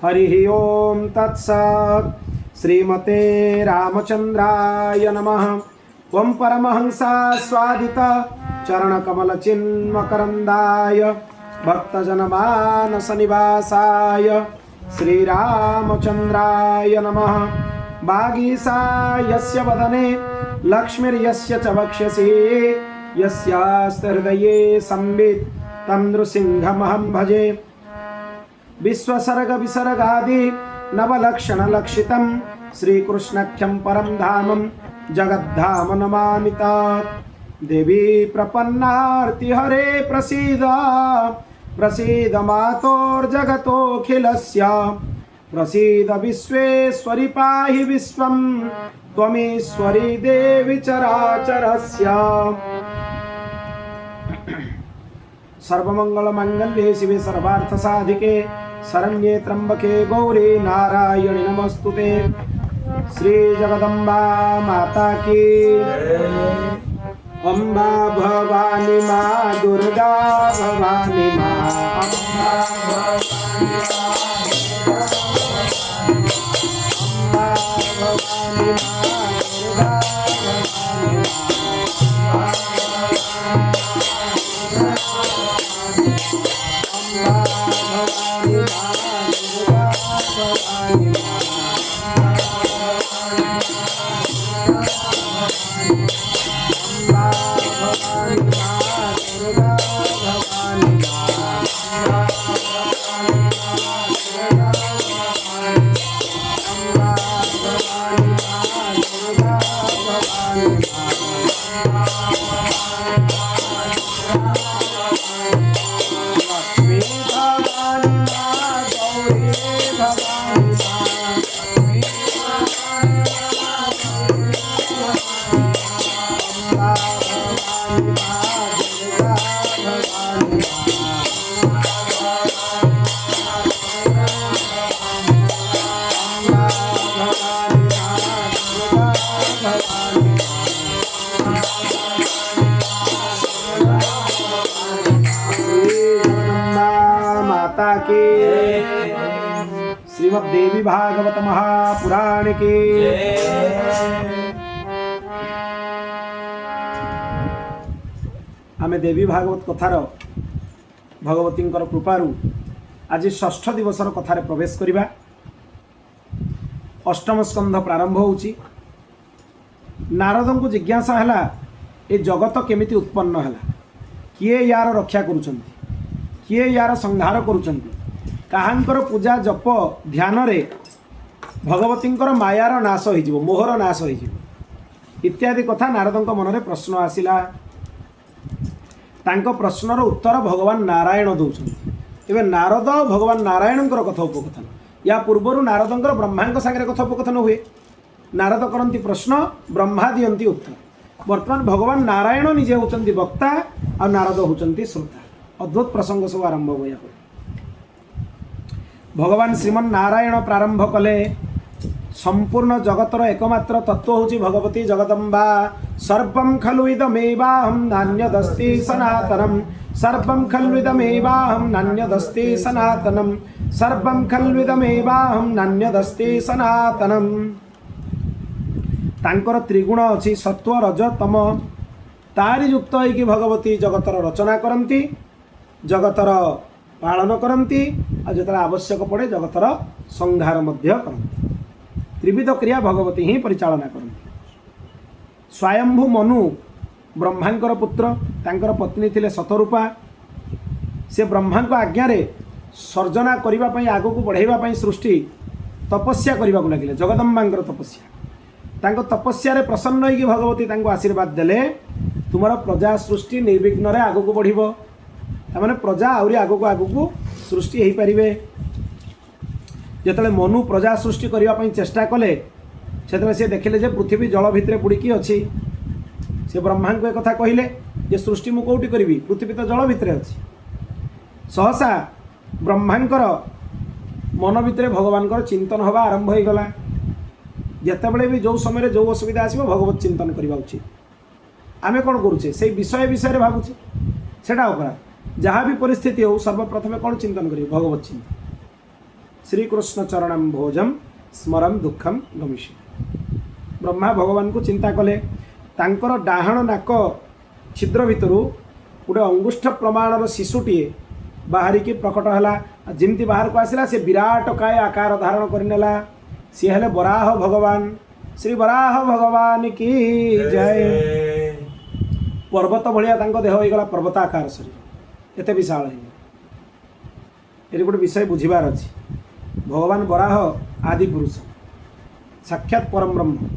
हरि ओम तत्सत्। श्रीमते रामचंद्राय नमः। ओम परमहंसा स्वादित चरणकमल चिन्मकरंदाय भक्तजनमानस निवासाय श्रीरामचंद्राय नमः। वागीशायस्य वदने लक्ष्मीर्यस्य च वक्ष्यसि यस्यास्ते हृदये संवित् तं नृसिंहमहं भजे। विश्वसर्ग विसर्गादि नवलक्षणलक्षितं श्रीकृष्णाख्यं परं धामं जगद्धाम नमामि तात। देवी प्रपन्नार्तिहरे प्रसीद प्रसीद मातोर्जगतोऽखिलस्य प्रसीद विश्वेश्वरि पाहि विश्वं त्वमीश्वरी देवी चराचरस्य। सर्वमंगलमांगल्ये शिवे सर्वार्थसाधिके शरण्ये त्र्यंबके गौरी नारायणि नमस्तुते। श्री जगदम्बा माता की अम्बा भवानी माँ दुर्गा भवानी माँ अम्बा भवानी की श्रीमद् देवी भागवत महापुराण की। आमे देवी भागवत कथार भगवती कृपारू आज षष्ठ दिवसर कथार प्रवेश करिबा। अष्टम स्कंध प्रारंभ होउची। नारद को जिज्ञासा है ए जगत केमिति उत्पन्न है, किए यार रक्षा करुचंती, किए यार संहार करुचंती, काहांकर पूजा जप ध्यान रे भगवतींकर मायार नाश हो, मोहर नाश हो इत्यादि कथा नारद मन में प्रश्न आसिला। तांको प्रश्नर उत्तर भगवान नारायण दौरान। तेरे नारद भगवान नारायण कथोपकथन, या पूर्वर नारद ब्रह्मा सागर कथोपकथन हुए। नारद करती प्रश्न, ब्रह्मा दियंती उत्तर। वर्तमान भगवान नारायण निजे होचंती वक्ता और नारद होचंती श्रोता। अद्भुत प्रसंग सब आरंभ हुआ। भगवान श्रीमन नारायण प्रारंभ कले संपूर्ण जगतर एकमात्र तत्व होची भगवती जगदम्बा। सर्वं खलु इदमेवाहं नान्यदस्ति सनातनम, सर्वं खलु इदमेवाहं नान्यदस्ति सनातनम, सर्वं खलु इदमेवाहं नान्यदस्ति सनातनम। तांकर त्रिगुण अछि सत्व रज तम। तारी युक्त होइकी भगवती जगतर रचना करती, जगतर पालन करती और जो आवश्यक पड़े जगतर संहार मध्य करती। त्रिविध क्रिया भगवती ही परिचालना करती। स्वयंभू मनु ब्रह्मांकर पुत्र, तांकर पत्नी थिले शतरूपा। से ब्रह्मा को आज्ञा सर्जना करने आग को बढ़ाई सृष्टि तपस्या करने को लगे। जगदम्बांकर तपस्या, तांको तपस्या रे प्रसन्न होगी भगवती तांको आशीर्वाद देले, तुमर प्रजा सृष्टि निर्विघ्न रे आग को बढ़िबो। तामाने प्रजा आउरी आग को सृष्टि हो पारे। जिते मनु प्रजा सृष्टि करने चेष्टा कले से सी देखिले जे पृथ्वी जल भितर बुड़ीकी अच्छी। से ब्रह्मा को एक कथा कहले जे सृष्टि मु कौटी करी, पृथ्वी तो जल भितर अच्छी। सहसा ब्रह्मांकर मन भितर भगवान चिंतन हवा आरंभ हो गला। जितेबले भी जो समय जो असुविधा आसो भगवत चिंतन करवा उचित। आम कौन करुचे से विषय विषय भावुचे सेटा अपराध। जहाँ भी परिस्थिति हो सर्वप्रथम कौन चिंतन करें, भगवत चिंतन। श्रीकृष्ण चरणम भोजम स्मरम दुखम गमिष्य। ब्रह्मा भगवान को चिंता कले तांकर डाहाण नाक छिद्र भितर गोटे अंगुष्ठ प्रमाणर शिशुटीए बाहरिकी प्रकट है। जमती बाहर को आसला से विराट काय आकार धारण करनेला। सी हेले बराह भगवान। श्री बराह भगवान की जय। पर्वत भलिया तांको देह होइगला पर्वताकार शरीर एते विशाल है। ये गोटे विषय बुझिबार अछि। भगवान बराह आदि पुरुष साक्षात परम ब्रह्म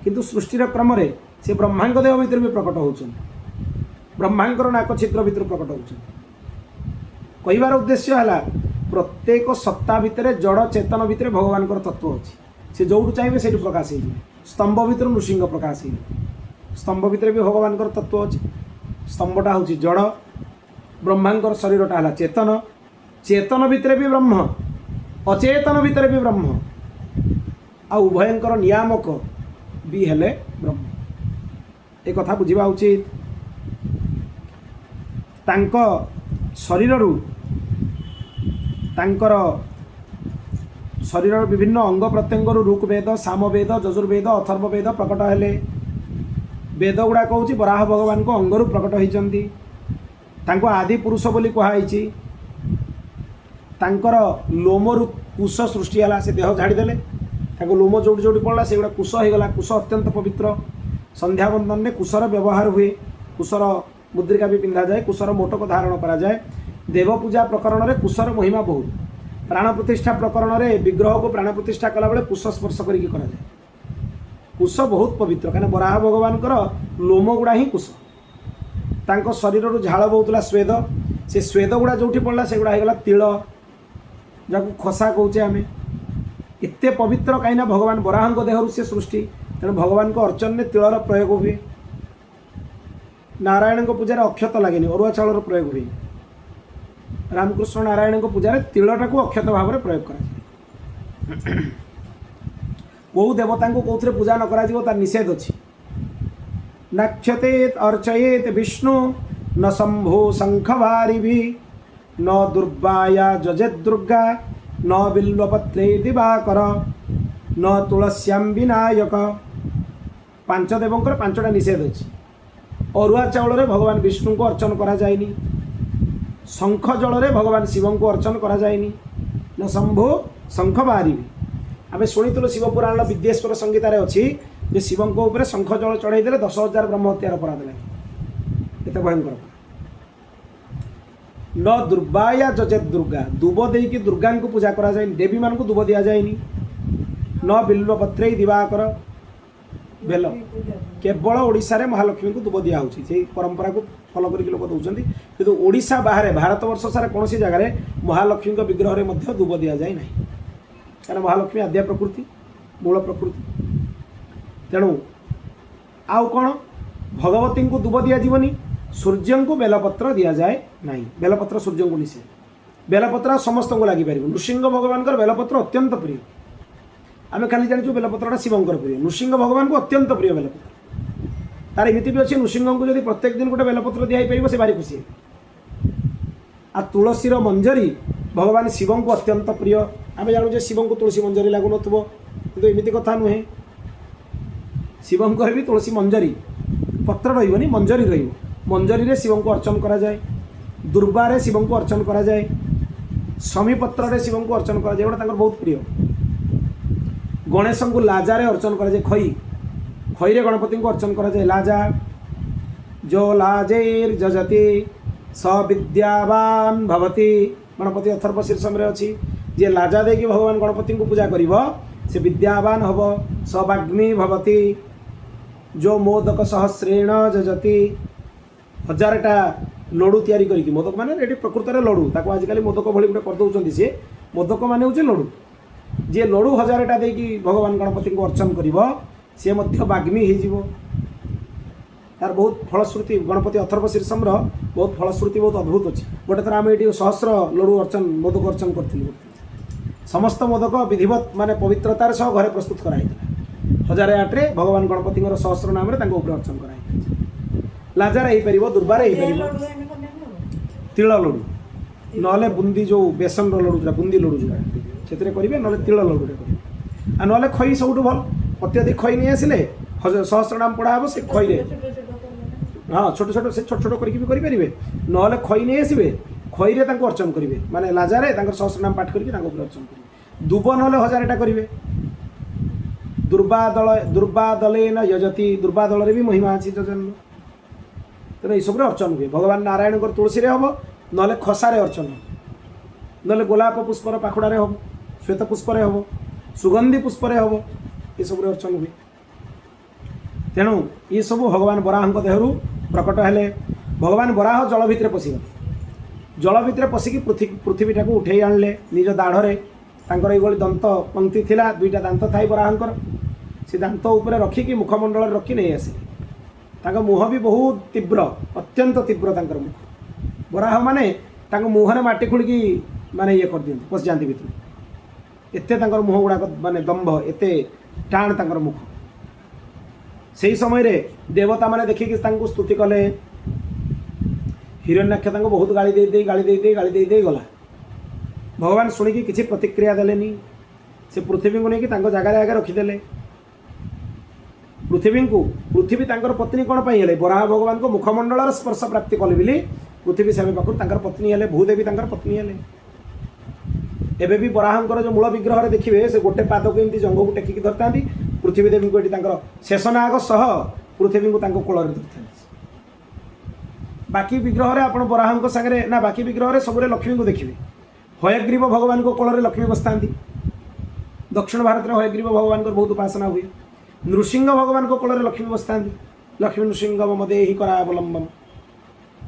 किंतु सृष्टिर क्रम रे से ब्रह्मांक देह भीतर भी प्रकट होउछन। ब्रह्मांकर नाक छिद्र भीतर प्रकट होउछन। कहिबार उद्देश्य है प्रत्येक सत्ता भितर जड़ चेतन भितर भगवान तत्व अच्छी। से जो चाहिए से प्रकाश हो। स्तंभ भितर नृसिंह प्रकाश हो। स्तंभ भितर भी भगवान तत्व अच्छी। स्तंभटा हूँ जड़ ब्रह्मांकर शरीरटा है चेतन। चेतन भितर भी ब्रह्म अचेतन भितर भी ब्रह्म आ उभयंकर नियामक भी हेले ब्रह्म। एक कथा बुझा उचित। तांको शरीररू तांकर शरीर विभिन्न अंग प्रत्यंग ऋग्वेद सामवेद यजुर्वेद अथर्ववेद प्रकट हेले। वेद गुड़ा कहूँ बराह भगवान को अंगरू प्रकट होती। तांको आदि पुरुष बोली कहुई। तांकर लोमरू कुश सृष्टि है। से देह झाड़ीदेले लोम जोटी जोटी पड़ा से गुड़ा कुश होगला। कुश अत्यंत पवित्र। संध्या बंधन में कुशर व्यवहार हुए। कुशर मुद्रिका भी पिंधा जाए। कुशर मोटक धारण करा जाए। देव पूजा प्रकरण में कुशर महिमा बहुत। प्राण प्रतिष्ठा प्रकरण में विग्रह को प्राण प्रतिष्ठा कला बेले कुश स्पर्श करके करा जाए। कुश बहुत पवित्र कहीं बराह भगवान लोम गुड़ा ही कुश। तांको शरीर झाड़ बहुला स्वेद। से स्वेद गुड़ा जो पड़ा से गुड़ा होगला तिल जहाँ खसा कहे आम। एत पवित्र कहीं भगवान बराह देहर से सृष्टि। तेणु भगवान को अर्चन में तिलर प्रयोग हुए। नारायण को पूजा अक्षत लगे अरुआ चाउल प्रयोग हुए। रामकृष्ण नारायण को पूजा तिलटा को अक्षत भाव में प्रयोग करा। कौ देवता को कौन पूजा न करा निषेध अच्छी। नक्षतेत अर्चयेत विष्णु न शंभो शंखवारी भी न दुर्वाया जजेत दुर्गा न बिल्वपत्रे दिवाकर न तुलस्याम विनायक। पांच देवंकर पांचटा निषेध अच्छी। अरुआ चाउल रे भगवान विष्णु को अर्चन करा जायनी। शंख जल रे भगवान शिव को अर्चन करा जायनी। न शंभो शंख बारी भी आम शुणुलु शिव पुराण विद्येश्वर संगीतार अच्छी जे शिव को ऊपर शंख जल चढ़ाई देले 10,000 ब्रह्म हत्यार अपराध लगे। एत भयंकर। न दुर्वाया जजेत दुर्गा दुब देकी दुर्गा को पूजा करा जाए। देवी मान को दुब दिया जाएनी। न बिल्वपत्रे दिवाकर बेल केवल ओडिशा रे महालक्ष्मी को दुब दिया होची। से परंपरा को फॉलो करके लोक दउचंदी किंतु ओडिशा बाहर भारतवर्ष सारा कौन सी जगह महालक्ष्मी विग्रह रे मध्य दुब दिया जाए नहीं। कारण महालक्ष्मी आद्या प्रकृति मूल प्रकृति। तेणु आउ कौन भगवती को दुब दिया जीवनी। सूर्य को बेलपत्र दि जाए नहीं। बेलपत्र सूर्य को निषेध। बेलपत्र समस्त को लगी पार। नृसिंह भगवान बेलपत्र अत्यंत प्रिय। आम खाली जानी बेलपत्रटा शिवंकर प्रिय। नृसिंह भगवान को अत्यंत प्रिय बेलपत्र। तार एमती भी अच्छी नृसिंह को जब प्रत्येक दिन गोटे बेलपत्र दिखाई पार से भारी खुशी। आ तुलसीर मंजरी भगवान शिव को अत्यंत प्रिय। आम जानूचे शिव को तुलसी मंजरी लगुन कि एमती कथा नुहे। शिवंकर भी तुलसी मंजरी पत्र रही मंजरी रही। मंजरी रे शिव को अर्चन करा जाए। दुर्वा रे शिव को अर्चन करा जाए। शमी पत्र रे शिव को अर्चन करा जाए। गोटे बहुत प्रिय। गणेश को लाजा रे अर्चन करा जाए। खई खई रे गणपति को अर्चन करा जाए। लाजा जो लाजेर जजति स विद्यावान भवति। गणपति अथर्व शीर्ष में अच्छी। जे लाजा दे कि भगवान गणपति को पूजा करिवो से विद्यावान हब। स वाग्मी भवति जो मोदक सहस्रेण जजति। 1000टा लडू तैयारी करी मोदक माने रेडी प्रकृत रे लडू ताको आजिकली मोदक भली गोटे कर दउचंदी। से मोदक माने होचे लडू। जे लडू 1000टा दे कि भगवान गणपति को अर्चन करिवो से मध्य वाग्मी हो जीवो। तार बहुत फलश्रुति गणपति अथर्व शीर्षम बहुत फलश्रुति बहुत अद्भुत अच्छी। गोटे थर आम ये सहस्र लडू अर्चन मोदक अर्चन करूँ। समस्त मोदक विधिवत माने पवित्रतार सह घरे प्रस्तुत कराई 1008 रे भगवान गणपति सहस्र नाम रे तांको ऊपर अर्चन कराई। लाजार हो पार दुर्बार हो पार तिल लडू नहले बुंदी जो बेसन लड्डू जो बुंदी लड्डू जो से करेंगे ना तिल लड्डूटे करेंगे आ ना खई सब भल अत्यधिक खई नहीं आसिले 100 ग्राम पड़ा हे से खई हाँ छोट छोट से छोट छोट करेंगे ना खई नहीं आसवे खई रे अर्चन करेंगे माने लाजारे 100 ग्राम पाठ करके अर्चन करेंगे दुब ना 1000टा करेंगे दुर्बादले न यजति दुर्बादल भी महिमा अच्छी जजन तेना सब अर्चन हुए भगवान नारायण तुलसी रे हम ना खसारे अर्चन ना गोलाप पुष्पर पाखुड़े हम श्वेत पुष्पर हम सुगंधी पुष्पर हम ये सब अर्चन हुए तेणु ये सब भगवान बराह देहरु प्रकट हेले भगवान बराह जल भितर पशिगले जल भितर पशिकी पृथ्वीटा को उठे आणले निज दाढ़े तांकर ये दंत पंक्ति थिला दुईटा दांत थाई बराहंकर से दांत उपरे रखिकी मुखमंडल रखी नहीं आसे तांका मुह भी बहुत तीव्र अत्यंत तीव्र तांकर मुख बराह माने तांका मुहरे माटी खुलिकी माने ये कर दियंती पशि जाती भितर एते तांकर मुह गुड़ाक माने दंभ एते टाण तांकर मुख से समय रे देवता माने देखिकी तांको स्तुति कले हिरण्याक्ष तांको बहुत गाली दे गला भगवान शुणिकी किसी प्रतिक्रिया देलेनी से पृथ्वी को लेकिन जगार आगे रखीदे पृथ्वी तांकर पत्नी कौन पाई हेले बराह भगवान को मुखमंडल स्पर्श प्राप्ति कले बोली पृथ्वी से पाखर पत्नी हेले भूदेवी तांकर पत्नी हेले एबे भी बराहंकर जो मूल विग्रह देखिए से गोटे पाद को एमती जंग को टेकिकी धरता पृथ्वी देवी को ये शेषनाग सह पृथ्वी को कोल धरता बाकी विग्रह आप बराह सागरे ना बाकी विग्रह सबुरे लक्ष्मी को देखिए हयग्रीव भगवान को कोल लक्ष्मी बसता दक्षिण भारत में हयग्रीव भगवान को बहुत उपासना हुए नृसिंह भगवान को कोल लक्ष्मी बसता लक्ष्मी नृसिंह मदे ही करावलंबम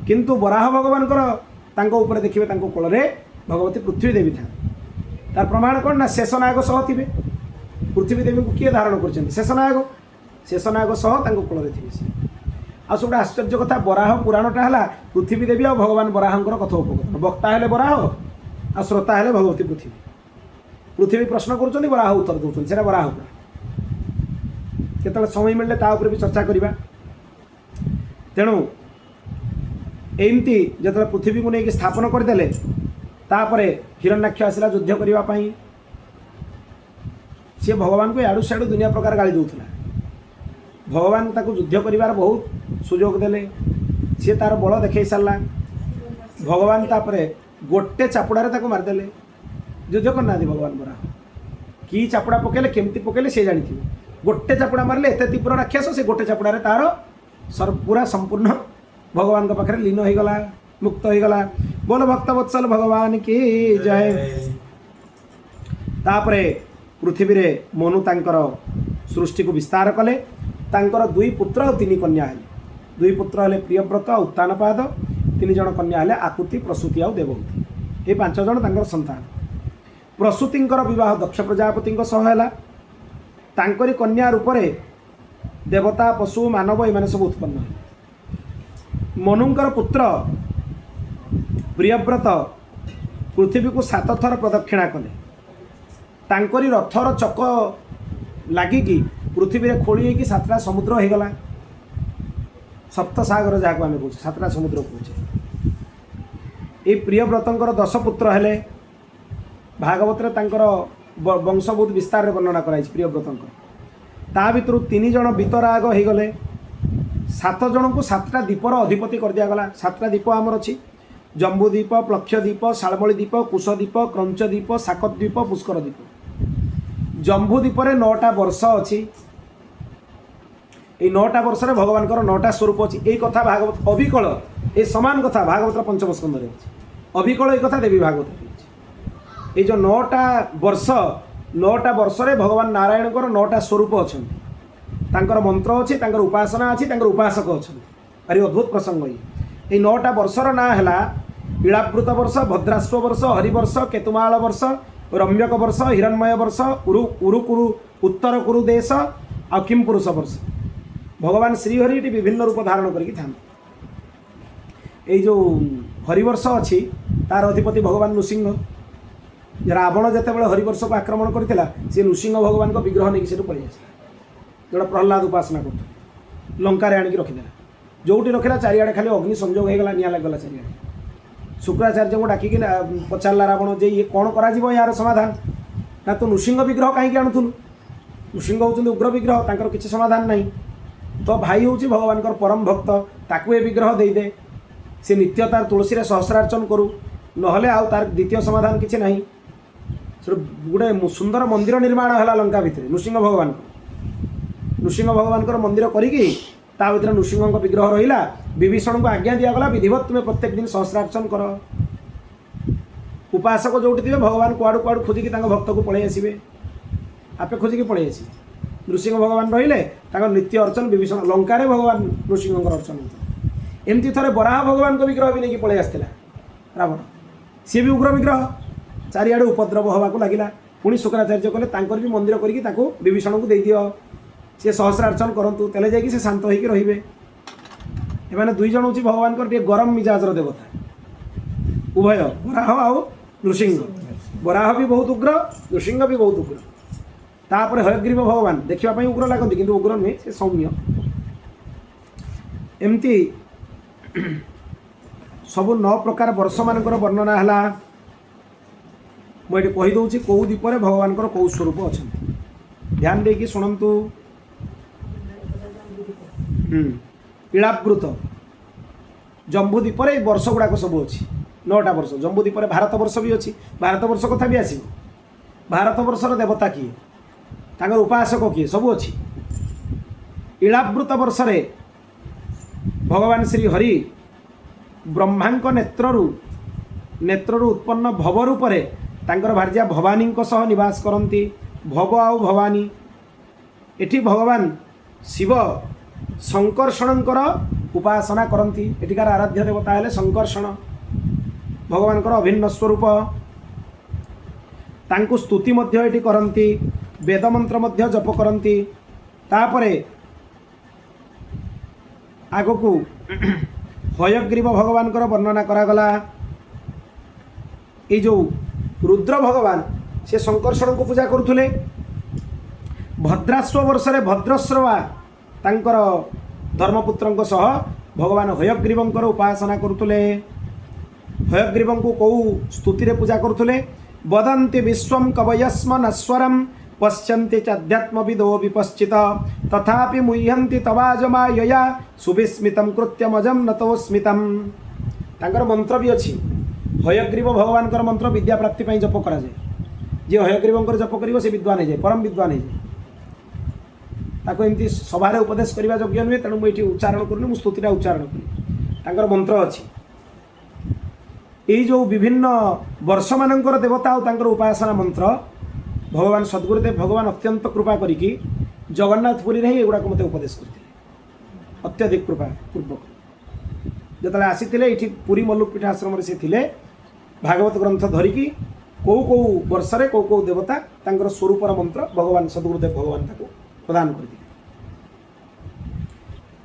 किंतु बराह भगवान ऊपर देखिए कोल भगवती पृथ्वी देवी था तार प्रमाण कौन ना शेषनाग सह थे पृथ्वी देवी को किए धारण कर शेषनाग सह कोल थे आ सब आश्चर्य कथा बराह पुराणटा है पृथ्वी देवी और भगवान बराहंकर कथोपकथन वक्ता है बराह आ श्रोता है भगवती पृथ्वी प्रश्न कर बराह उत्तर दौरान से बराह केतले समय मिलले ता ऊपर भी चर्चा करवा तेणु एमती जो पृथ्वी को लेकिन स्थापन करदे तापर हिरण्याक्ष आसला युद्ध करने सी भगवान को आड़ू साड़ू दुनिया प्रकार गाली दूसरा भगवान ताको युद्ध कर बहुत सुजोग देले सी तार बल देखे सारा भगवान तापर गोटे चापुड़ारे ताको मारदेले युद्ध करना भगवान बराह कि चापुड़ा पकेले केमती पकेले से जानी गोटे चापुड़ा मारले एत तीव्र राक्षस से गोटे चापुड़ारे तार पूरा संपूर्ण भगवान पाखे लीन हो गला मुक्त हो गला बोल भक्त वत्सल भगवान की जय तापरे पृथ्वी रे मनु तांकर सृष्टि को विस्तार कले तांकर दुई पुत्र और तीन कन्या हेले दुई पुत्र हेले प्रियव्रत और उत्तानपाद तीन जन कन्या हेले आकुति प्रसूति और देवहूति ये 5 जन तांकर संतान प्रसूतिंकर विवाह दक्ष प्रजापति सह है तांकरी कन्या रूप में देवता पशु मानव ये सब उत्पन्न है मनुंकर पुत्र प्रियव्रत पृथ्वी को 7 थर प्रदक्षिणा कले तांकरी रथर चक लगिकी पृथ्वी रे खोली होगी 7टा समुद्र हो गला सप्त सागर जहाँ आम कहे 7टा समुद्र कहे ये प्रियव्रतर 10 पुत्र हेले भागवत वंश बहुत विस्तार वर्णना कराई प्रियव्रतर ता भर 3 जन बीतराग हो गले 7 जन को 7टा द्वीपर अधिपति कर दिगला 7टा द्वीप आमर अच्छी जम्बूद्वीप प्लक्षद्वीप शालमली द्वीप कुशद्वीप क्रंचद्वीप शाकद्वीप पुष्कर द्वीप जम्बूद्वीप 9टा वर्ष अच्छी ये 9टा वर्ष में भगवान 9टा स्वरूप अच्छी यही कथा भागवत अभिकल ये सामान कथा भागवत 5म स्कंदे अभिकल ये कथा देवी भागवत ये जो 9टा वर्ष रे भगवान नारायण 9टा स्वरूप अच्छा तांकर मंत्र अच्छी तांकर उपासना अच्छी तांकर उपासक अच्छा भारी अद्भुत प्रसंग ये 9टा वर्षर ना है इलावृत वर्ष भद्राश्व वर्ष हरिवर्ष केतुमाल वर्ष रम्यक वर्ष हिरण्मय वर्ष उरुकुरु उत्तर कुरु देश आ किम पुरुष वर्ष भगवान श्रीहरि विभिन्न रूप धारण करके जो हरिवर्ष अच्छी तार अधिपति भगवान नृसिंह रावण जितेबाला हरिवर्ष को आक्रमण करता सी नृसिंह भगवान को विग्रह नहीं से पड़े जोड़ा प्रहलाद उपासना कर लंकार आणिकी रखिदेला जोटी रखिला चारिआडे खाली अग्नि संयोग हो गला निया लगला चारिआडे शुक्राचार्य को डाकिक पचारा रावण जे ये कौन कर यार समाधान ना तो नृसिंह विग्रह कहीं आणुलु नृसिंह होउछन्ति उग्र विग्रह तांकर किसी समाधान नहीं तो भाई हूँ भगवान परम भक्त ताकू ए विग्रह दे दे सी नित्य तार तुलसी सहस्रार्चन करू नहले आउ तार द्वितीय समाधान किसी ना गोटे सुंदर मंदिर निर्माण है लंका भितर नृसिंह भगवान मंदिर करी ता भर नृसिंह विग्रह रहा विभीषण को आज्ञा दिगला विधिवत तुम्हें प्रत्येक दिन सहस्रार्चन कर उपासक जो भगवान कुआड़ू कुआड़ू खोजिकी भक्त को पलि आसवे आपे खोजिकी पलि आसवे नृसिंह भगवान रहिले नित्य अर्चन विभीषण लंका भगवान नृसिंह अर्चन होता एमती थे बराह भगवान को विग्रह भी नहीं पलि आसला रावण सी भी उग्र विग्रह चारिआडे उपद्रव हवा लगिला पुणी शुक्राचार्य कले भी मंदिर करके विभीषण को दे दियो सी सहस्रार्चन करतु तेले जाकि से शांत होकर रे एमाने दुई जन हूँ भगवान टे गरम मिजाजर देवता उभय बराह आउ नृसिंह बराह भी बहुत उग्र नृसिंह भी बहुत उग्र तापर हयग्रीव भगवान देखापी उग्र लगती किंतु उग्र नुहे से सौम्य एमती सबु 9 प्रकार वर्ष मानकर वर्णना है मुझे कहीदे कौ दीपरे भगवान कौ स्वरूप अच्छा ध्यान देकी शुणु इलावृत जम्बू दीपरे वर्ष गुड़ाक सब अच्छी 9टा वर्ष जम्बू दीपरे भारत वर्ष भी अच्छी भारत वर्ष कथा भी आसो भारत वर्षर देवता किए तांकर उपासक किए सब अच्छी इलावृत वर्षरे भगवान श्री हरि ब्रह्मांक नेत्रु उत्पन्न भव रूपरे तांकर भार्या भवानी सह निवास करती भव आउ भवानी एठी भगवान शिव संकर्षणकर उपासना करती एठिकार आराध्य देवता है संकर्षण भगवान अभिन्न स्वरूप तांकु स्तुति मध्य एठी करती वेद मंत्र मध्य जप करती तापरे आगकू हयग्रीव भगवान वर्णना करागला ये जो रुद्र भगवान से संकर्षण को पूजा करुले भद्राश्व वर्ष भद्रश्रवा तांकर धर्मपुत्र सह भगवान हयग्रीवंकर उपासना करुले हयग्रीव को कौ स्तुति पूजा करुले वदन्ति विश्वं कवयस्म नश्वरम पश्यन्ति चाध्यात्मविदो विपश्चित तथापि मुह्यन्ति तवाजमायया सुविस्मितं कृत्यमजं नतोस्मितं तांकर मंत्र भी अच्छी हयग्रीव भगवान मंत्र विद्या प्राप्ति ପାଇଁ जप करा जाए जे हयग्रीवंकर जप करिवो से विद्वान है परम विद्वान है ताको एमती सभारे उपदेश करबा योग्य नुहे तेणु मुझे उच्चारण करूनी मुझे स्तुतिटा उच्चारण करी तांकर मंत्र अच्छी ये जो विभिन्न वर्ष मानकर देवता और तांकर उपासना मंत्र भगवान सद्गुरुदेव भगवान अत्यंत कृपा करिकी जगन्नाथपुरी रे एगुड़ा को मते उपदेश करते अत्यधिक कृपा पूर्वक जतले आसीथिले एठी पुरी मल्लुकपीठ आश्रम से थिले भागवत ग्रंथ धरिकी कौ कौ वर्ष रे कौ देवता तांकर स्वरूपर मंत्र भगवान सद्गुरुदेव भगवान ताको प्रदान करते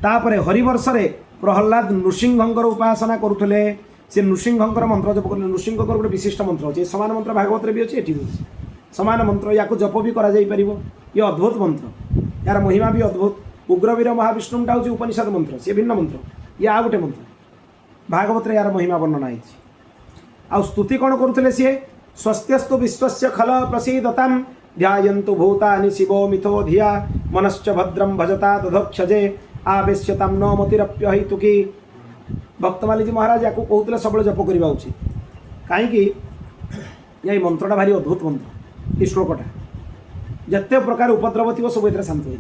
तापरे हरिवर्ष रे प्रहलाद नृसिंहंकर उपासना करुले से नृसिंहंकर मंत्र जप कर नृसिंहंकर गोटे विशिष्ट मंत्र अच्छे समान मंत्र भागवत भी अच्छे एटी भी समान मंत्र या जप भी करा जाई परिबो ये अद्भुत मंत्र यार महिमा भी अद्भुत उग्रवीर महाविष्णुटा हूँ उपनिषद मंत्र सी भिन्न मंत्र ये आ गोटे मंत्र भागवत यार महिमा वर्णना है आ स्तुति कौन करुले सी स्वस्त्यस्तु विश्वस्य खल प्रसीदताम ध्यायन्तु भूतानि शिवो मिथो धिया मनश्च भद्रम भजता तदक्षजे आवेश्यताम न मतिरप्य हेतुकी भक्तमाली जी महाराज या कहते सब जप करवा उचित कहीं ये मंत्रटा भारी अद्भुत मंत्र ये श्लोकटा जिते प्रकार उपद्रव थी सब ये शांत हो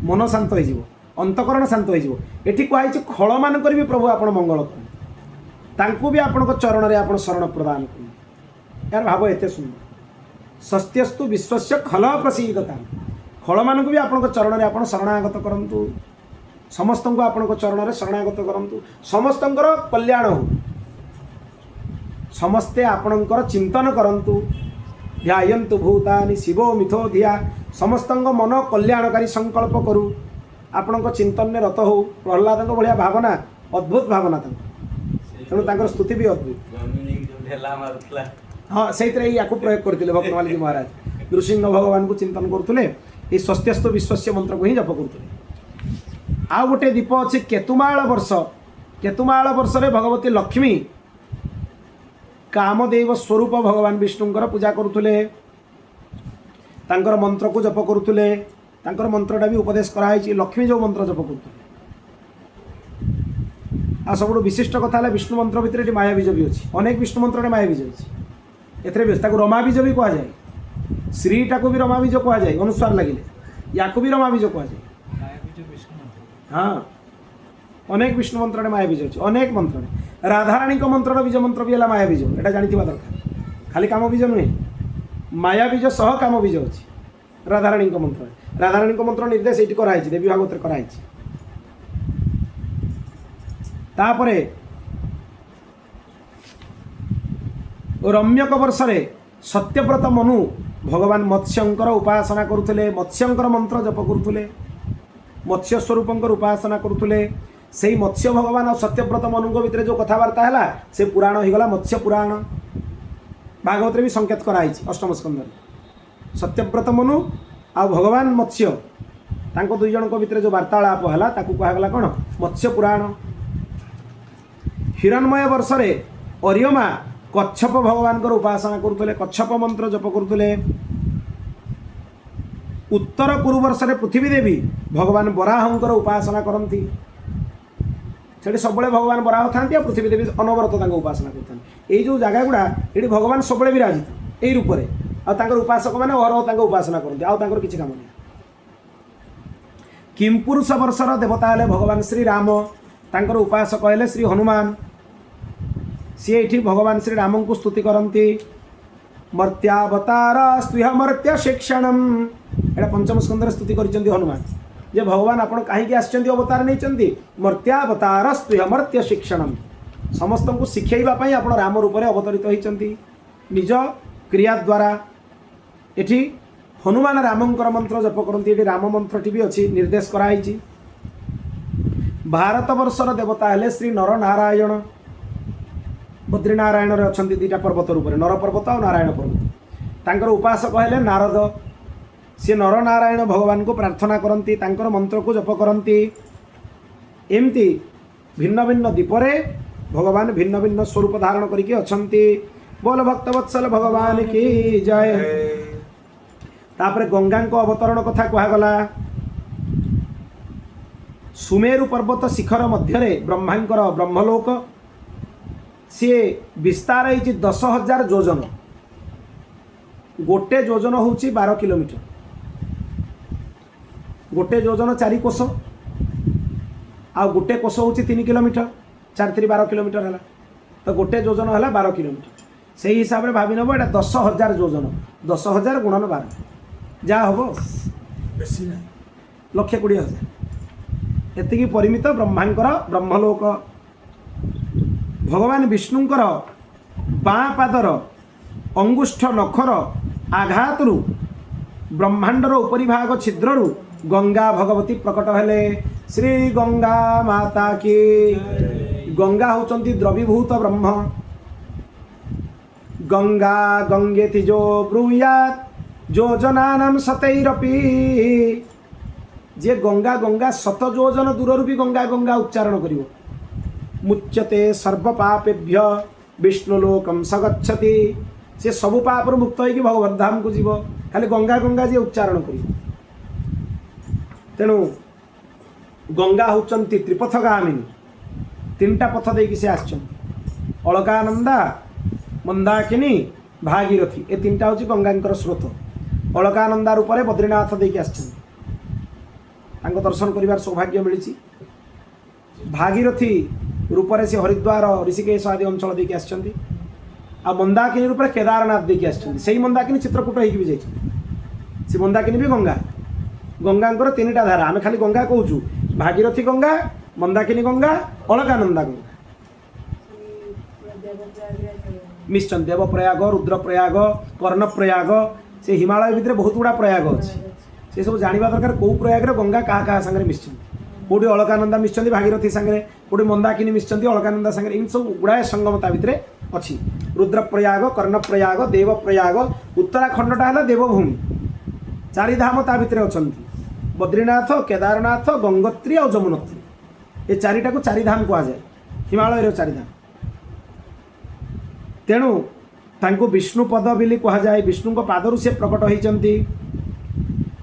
मन शांत हो अंतकरण शांत हो कहुई खल मान भी प्रभु आप मंगल करूँ भी आपण चरण में आप शरण प्रदान कर यार भाव एत सुंदर सस्त्यस्तु विश्वस्य खल प्रसीदता खल मान भी आपण चरण में आप शरणागत करूँ समस्त को आपण चरण में शरणागत करूँ समस्त कल्याण हो समस्ते आपणकर चिंतन करंतु ध्यायन्तु भूतानि शिवो मिथो धिया समस्त मन कल्याणकारी संकल्प करू आपण चिंतन में रत हो प्रहलाद भाया भावना अद्भुत भावना तेणु स्तुति भी अद्भुत हाँ से या प्रयोग करते भक्तमाली महाराज नृसिंह भगवान को चिंतन करुले ये स्वस्त्यस्तु विश्वस्य मंत्र को ही जप करुले आ गोटे दीप अच्छे केतुमाल वर्ष रे भगवती लक्ष्मी कामदेव स्वरूप भगवान विष्णुंकर पूजा करुले मंत्र को जप करुले मंत्रटा भी उपदेश कराई लक्ष्मी जो मंत्र जप करुले आ सब विशिष्ट कथा विष्णु मंत्र भितर माया बीज भी अच्छी अनेक विष्णु मंत्र माया बीज अच्छी एथेर रमा बीज भी कहुए श्री टाक भी रमा बीज कहुए अनुस्वार लगे या भी रमा बीज कहुए हाँ अनेक विष्णु मंत्र माया बीज अच्छी अनेक मंत्र राधाराणी मंत्र बीज मंत्र भी है माया बीज एटा जानते दरकार खाली काम बीज नुहे माया बीज सह काम बीज अच्छी राधाराणी मंत्र निर्देश ये कराई देवी भागवत कराई तापरे रम्यक वर्ष सत्यव्रत मनु भगवान मत्स्यंकर उपासना करुले मत्स्यंकर मंत्र जप करुले मत्स्य स्वरूपंकर उपासना करुले से मत्स्य भगवान और सत्यव्रत मनु भितर जो कथबार्ता है से पुराण हो गला मत्स्य पुराण भागवत भी संकेत कराई अष्टम स्कंद सत्यव्रत मनु आ भगवान मत्स्य तांको दुई जन भितर जो वार्तालाप है कहगला कौन मत्स्य पुराण हिरणमय वर्ष अर्यमा कच्छप भगवान उपासना करुले कच्छप मंत्र जप करुले उत्तर कुरु वर्ष पृथ्वी देवी भगवान बराहंकर उपासना करती से सब भगवान बराह था पृथ्वी देवी अनवरत उपासना करते जो जगह गुड़ा ये भगवान सब विराजित यही रूप से उपासक मैंने अहरह उपासना करते आर किसी कम नहीं किमपुरुष वर्षर देवता है भगवान श्री राम तांकर उपासक है श्री हनुमान सी ये भगवान श्री राम को स्तुति करती मर्त्यावतार स्त्रीह मर्त्य शिक्षणम एटा पंचम स्कंदर स्तुति कर हनुमान जे भगवान आपण कहीं आसचंदी अवतार नहीं मर्त्यावतार स्त्रीह मर्त्य शिक्षणम समस्त को शिखेवाई आप राम रूप में अवतरित होती निज क्रिया द्वारा एठी हनुमान रामंकर मंत्र जप करती राम मंत्रटी भी अच्छी निर्देश कराई भारत वर्षर देवता है श्री नर नारायण बद्रीनारायण अच्छा दुईटा पर्वत रूप में नर पर्वत और नारायण पर्वत तांकर उपासक है नारद सी नर नारायण भगवान को प्रार्थना करती मंत्र को जप करती एमती भिन्न भिन्न दीपरे भगवान भिन्न भिन्न स्वरूप धारण करके अच्छी बोल भक्तवत्सल भगवान की जय तापर गंगा को अवतरण कथा कहगला सुमेरु पर्वत शिखर मध्य ब्रह्मांकर ब्रह्मलोक सी विस्तार है 10,000 योजन गोटे योजन हूँ 12 किलोमीटर गोटे योजन 4 कोश आ गोटे कोश हूँ 3 किलोमीटर 4 3 12 किलोमीटर है तो गोटे योजन है 12 किलोमीटर से हिसाब से भावी नब एटा 10,000 योजन 10,000 गुणन 12 जहाँ हम बेसी ना 1,20,000 एति परिमित ब्रह्मांकर ब्रह्मलोक भगवान विष्णुंकर बाँ पादर अंगुष्ठ नखर आघात ब्रह्मांडर उपरी भाग छिद्र गंगा भगवती प्रकट हेले श्री गंगा माता की गंगा होचंती द्रवीभूत ब्रह्म गंगा गंगेति जो ब्रूयात योजनानां शतैरपि जे गंगा गंगा शत योजन दूर भी गंगा गंगा उच्चारण करिवो मुच्यते सर्व पापेभ्य विष्णुलोकम सगच्छति से सबु पाप मुक्त हो भगवत धाम को जीव खाली गंगा गंगा जी उच्चारण कर तेणु गंगा होचंती त्रिपथगामिनी 3टा पथ देकी से आछंती अलकानंदा मंदाकिनी भागीरथी ए 3टा होची गंगांकर स्रोत अलकानंदा रूप में बद्रीनाथ देकी आछंती दर्शन करिवार सौभाग्य मिली भागीरथी रूप से हरिद्वार ऋषिकेश आदि अंचल देकी आछंती आ मंदाकिनी रूप में केदारनाथ देकी आछंती सेही मंदाकिनी चित्रकूट होइकी भी जाइछंती से मंदाकिनी भी गंगा गंगांकर 3टा धारा आम खाली गंगा कहूँ भागीरथी गंगा मंदाकिनी गंगा अलकानंदा गंगा मिशन देवप्रयाग रुद्रप्रयाग कर्णप्रयाग से हिमालय भितर बहुत गुड़ा प्रयाग अच्छे से सब जानवा दरकार कौ प्रयाग गंगा क्या क्या सागर मिशन कौटी अलकानंदा मिशन भागीरथी सागर कौटी मंदाकिनी मिशन अलकानंदा सागर इन सब गुड़ाए संगमता भितर अच्छी रुद्रप्रयाग कर्णप्रयाग देवप्रयाग उत्तराखंडटा है देवभूमि 4 धाम ता भितर अच्छा बद्रीनाथ केदारनाथ गंगोत्री और जमुनोत्री ये 4टा को 4 धाम कहुए हिमालय 4 धाम तेणु तांको विष्णुपद बोली कह जाए। विष्णु पादरू से प्रकट होती।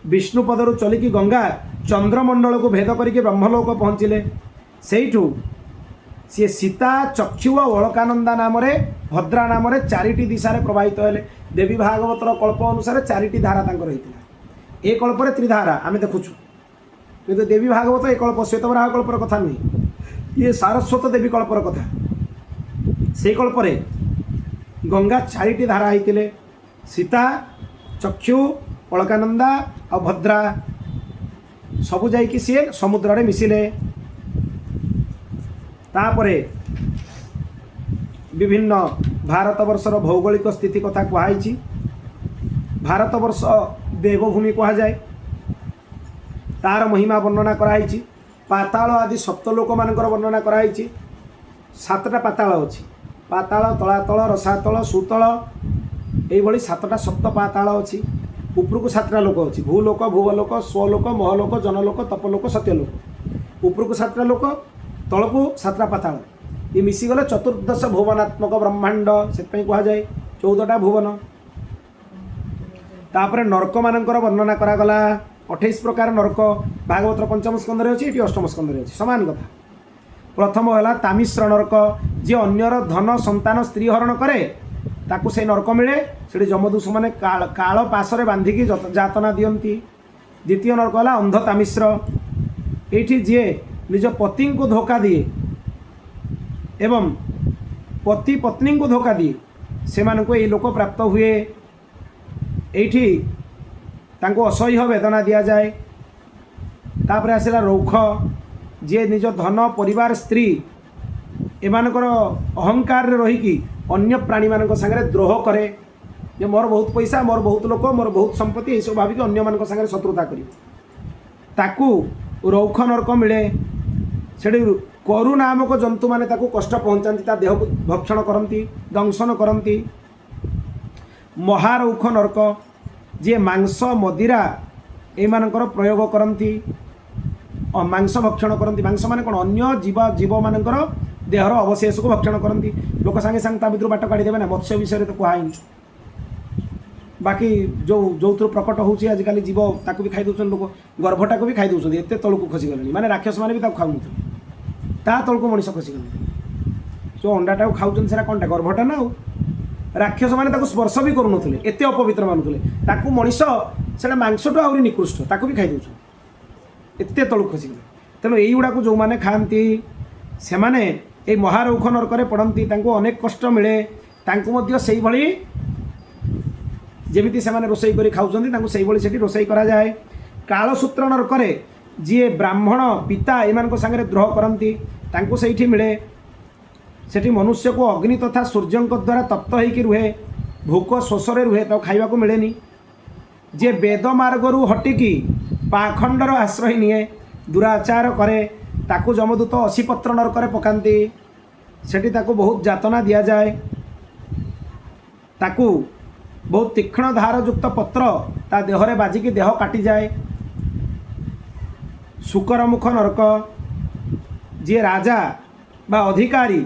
विष्णुपदरू चलिकी गंगा चंद्रमंडल को भेद करके ब्रह्मलोक पहुँचले। सेठू सी सीता चक्षु और अलकानंदा नाम भद्रा नाम चारिटी दिशा प्रवाहित हेले। देवी भागवतर कल्प अनुसार चारिटी धारा रही ए कल्पर त्रिधारा आम देखुचु, किंतु देवी भागवत ए कल्प श्वेतबराह कल्पर कथा नुहे, ये सारस्वत देवी कल्पर कथा। से कल्परे गंगा चारिटी धारा होते, सीता चक्षु अलकानंदा और भद्रा सबु जाइकी सी समुद्र रे मिसिले। तापरे विभिन्न भारतवर्षर भौगोलिक स्थिति कथा कहुई। भारतवर्ष देवभूमि कह जाए, तार महिमा वर्णना कराई। पाताल आदि सप्तलोक मानकर वर्णना कराई। सातटा पाताल अच्छी, पाताल तलातल रसातल सुतल यही सातटा सप्त पाताल अच्छी। उपरकू सातटा लोक अच्छी, भूलोक भुवलोक स्वलोक महलोक जनलोक तपलोक सत्यलोक। उपरकू सातटा लोक, तलकू सातटा पाताल, ये मिसीगले चतुर्दश भुवनात्मक ब्रह्मांड से कह जाए 14टा भुवन। तापर नरक मानकर वर्णना करागला 28 प्रकार नरक भागवतर पंचम स्कंदर अच्छी, ये अष्टम स्कंदर अच्छी सामान कथा। प्रथम है तामिश्र नरक, जी अन्यर धन संतान स्त्री हरण करे ताकू से नरक मिले, से जमदूष मैंने काल पाशरे बांधिकी जातना दियंती। द्वितीय नरक है अंध तामिश्र, ये जी निज पति को धोखा दिए एवं पति पत्नी को धोखा दिए से ये लोक प्राप्त हुए। एठी तांको असह्य वेदना दिया जाए। तापर आसला रौख, जे निज धन परिवार स्त्री एमानकर अहंकार रहीकि अन्य प्राणी मान संगे द्रोह करे, जे मोर बहुत पैसा मोर बहुत लोक मोर बहुत संपत्ति ये सब भाविक अन्य मान संगे शत्रुता करी, ताकू रौख नरक मिले। से करु नामक जंतु माने ताकू कष्ट पहुँचाती, ता देह को भक्षण करती दंशन करती। महारौख नरक, जी मांस मदिरा एमानकर प्रयोग करती, मांस भक्षण करती। मांस माने कौन अन्य जीव जीव मानकर देहर अवशेष को भक्षण करती। लोक सांगे सांगे भितर बाट काढ़ी देवे ना, मत्स्य विषय तो कहुई। बाकी जो थ्रु प्रकट होची आजिकल जीव ताकू भी खाई दउछन, लोक गर्भटा को भी खाई दउछन। एते तळकू खसी गलेनी, माने राक्षस माने भी ताकू खाउ नथि, ता तळकू मनीष खसी गले। जो अंडाटा खाउछन सेरा कोनटा गर्भटा ना, राक्षस माने ताकू स्पर्श भी करू नथले, एते अपवित्र मानुथले। ताकू मनीष सेटा मांसटो आउरी निकृष्ट, ताकू भी खाई दउछन, एते तळकू खसी गले। तेणु एई गुडा को जो माने खांती से माने ए महारौख नरकरे पड़ती, तांको अनेक कष्ट मिले। तांको मध्य सेई भली जेमिति से रोषेई कर खाऊँगी रोषेई करा जाए। कालसूत्र नरकरे जी ब्राह्मण पिता एमान सांगे द्रोह करती, तांको सेठी मिले। सेठी मनुष्य को अग्नि तथा सूर्य द्वारा तप्त होकर रुहे, भोक शोषरे रुहे, तो खाइबा को मिलेनी। जे वेद मार्गरू हटिकी पाखंडर आश्रय निए, दुराचार करे, ताकू जमदूत 80 पत्र नरकरे पकाती। सेठी ताकू बहुत जातना दिया जाए। ताकू बहुत तीक्ष्ण धारयुक्त पत्र ता देहरे बाजिकी देह काटी जाए। शुकरमुख नरक, जी राजा बा अधिकारी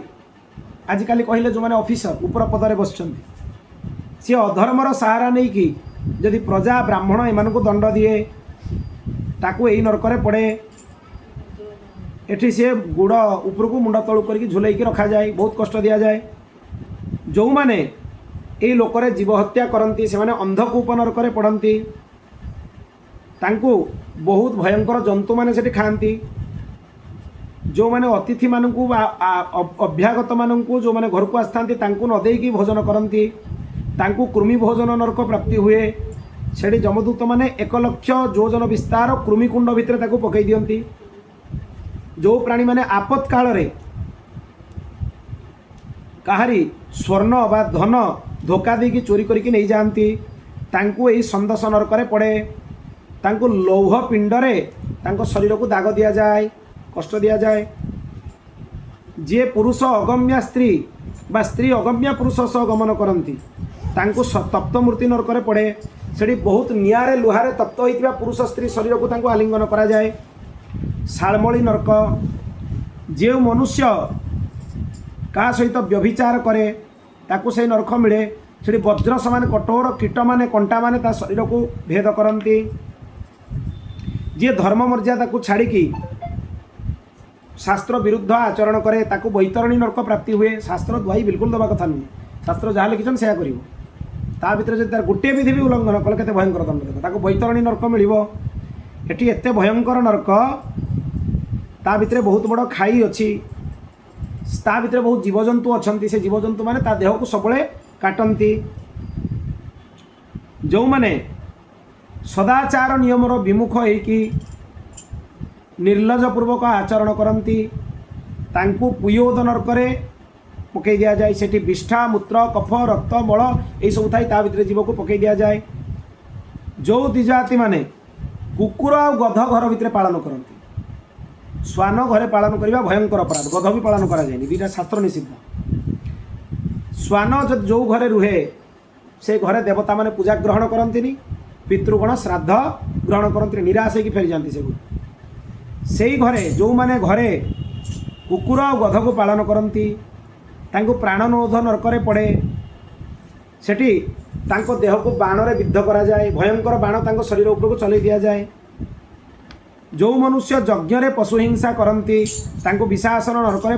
आजिकल कहले जो मैंने ऑफिसर ऊपर पदरे बसचंती, सी अधर्मर सहारा नहीं कि जदि प्रजा ब्राह्मण एमान को दंड दिए, ताकू यही नरकरे पड़े। एठी से गुड़ ऊपर को मुंड तलू करके झुलैकी रखा जाए, बहुत कष्ट दिया जाए। जो माने ये लोकरे जीव हत्या करती से अंधकूप नरकरे पड़ती, तांकू बहुत भयंकर जंतु माने सेठी खाती। जो माने अतिथि मानू अभ्यागत मानू जो माने घर को आसता तांकू न देकी भोजन करती, तांकू कृमि भोजन नरक प्राप्ति हुए। सेठी जमदूत माने 1 लाख योजन विस्तार कृमिकुंड भितर ताकू पकई दियंती। जो प्राणी माने आपत काल रे कहारी स्वर्ण बा धन धोखा देकी चोरी करके नहीं जाती, तांकू यही संदस नरकरे पड़े। तांकू लौह पिंडरे तांको शरीर को दाग दिया जाए, कष्ट दिया जाए। जे पुरुष अगम्या स्त्री बा स्त्री अगम्या पुरुष सह गमन करती, तांकू तप्त मूर्ति नरकरे पड़े। सेठी बहुत निआरे लुहारे तप्त होइतिबा पुरुष स्त्री शरीर को तांको आलिंगन करा जाए। शालमली नरक, जे मनुष्य का सहित व्यभिचार करे ताकू से नरक मिले से वज्र समान कठोर कीट माने कंटा माने ता शरीर को भेद करती जी धर्म मर्यादा को छाड़ी शास्त्र विरुद्ध आचरण करे ताकू बैतरणी नरक प्राप्ति हुए। शास्त्र दुहाई बिल्कुल दबा कथा नुहे शास्त्र जहाँ लिखिछन से कर ता भितर जब तार गोटे विधि भी उल्लंघन कले केते भयंकर दंड देबो ताकू बैतरणी नरक मिलिबो। एटी एते भयंकर नरक ता भितर बहुत बड़ खाई अच्छी ता भितर बहुत जीवजंतु अच्छा से जीवजंतु माने ता देह को सबले काटती जो माने सदाचार नियमर विमुख होइकी निर्लज पूर्वक आचरण करती तांकू पुयोद नरकरे पकई दिया जाए। सेठी विष्ठा मूत्र कफ रक्त मल यही सब थाई ता भितर जीव को पकई दिया जाए। जो द्विजाति माने कुकुर आ गध घर भितर पालन करती श्वान घरे पालन करने भयंकर अपराध गध भी पालन करा जाए दुईटा शास्त्र निषिद्ध। श्वान जो घरे रुहे से घरे देवता माने पूजा ग्रहण करती पितृगण श्राद्ध ग्रहण करती निराश होकर फेरी जाती से घरे जो माने घरे कुकुर आ गध को पालन करती तांको प्राणनोध नरकरे पड़े सेठी तांको देह को बाण रे विद्ध करा जाए भयंकर बाण तांको शरीर उपर को चलै दिया जाए। जो मनुष्य यज्ञ रे पशु हिंसा करती तांको विषासन नरकरे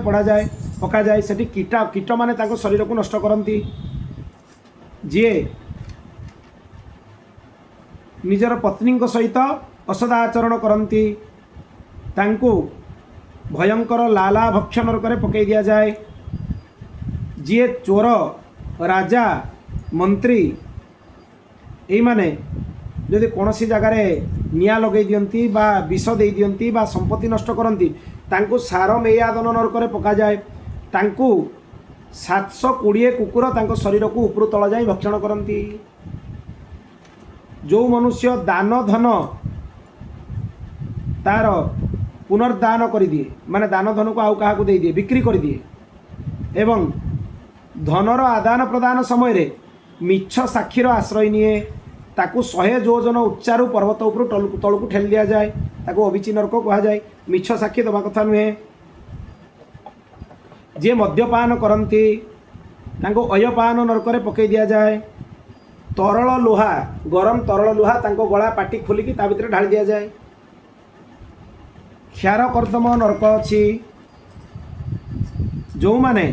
पका जाए सेठी कीट माने तांको शरीर को नष्ट करती जी निजर पत्नी सहित असदाचरण करती तांको भयंकर लाला भक्ष नरकरे पकई दिया जाए। जी चोर राजा मंत्री यही माने जदि कौन सी जगार निया लगे दियंती बा विष दे दियंती बा संपत्ति नष्ट करती तांको सार मेयादन नरकरे पका जाए। तांको 720 कुकुर तांको शरीर को ऊपर तल जाए भक्षण करती। जो मनुष्य दान धन तार पुनर्दान कर दिए माने दान धन को आउ क्या दे दिए बिक्री कर दिए एवं धनर आदान प्रदान समय रे मिछ साक्षीर आश्रय निए ताकू 100 योजन उच्चारू पर्वत उपर तल को ठेली दिया जाए ताकू अभिची नरक कह जाए। मिछ साक्षी दबा कथा नुहे। जे मद्यपान करती तांको अयपान नरकरे पकई दिया जाए। तरल लुहा गरम तरल लुहा तांको गला पाटी खोलिकी ता भितर ढाली दिया जाए। क्षार कर्दम नरक अच्छी जो माने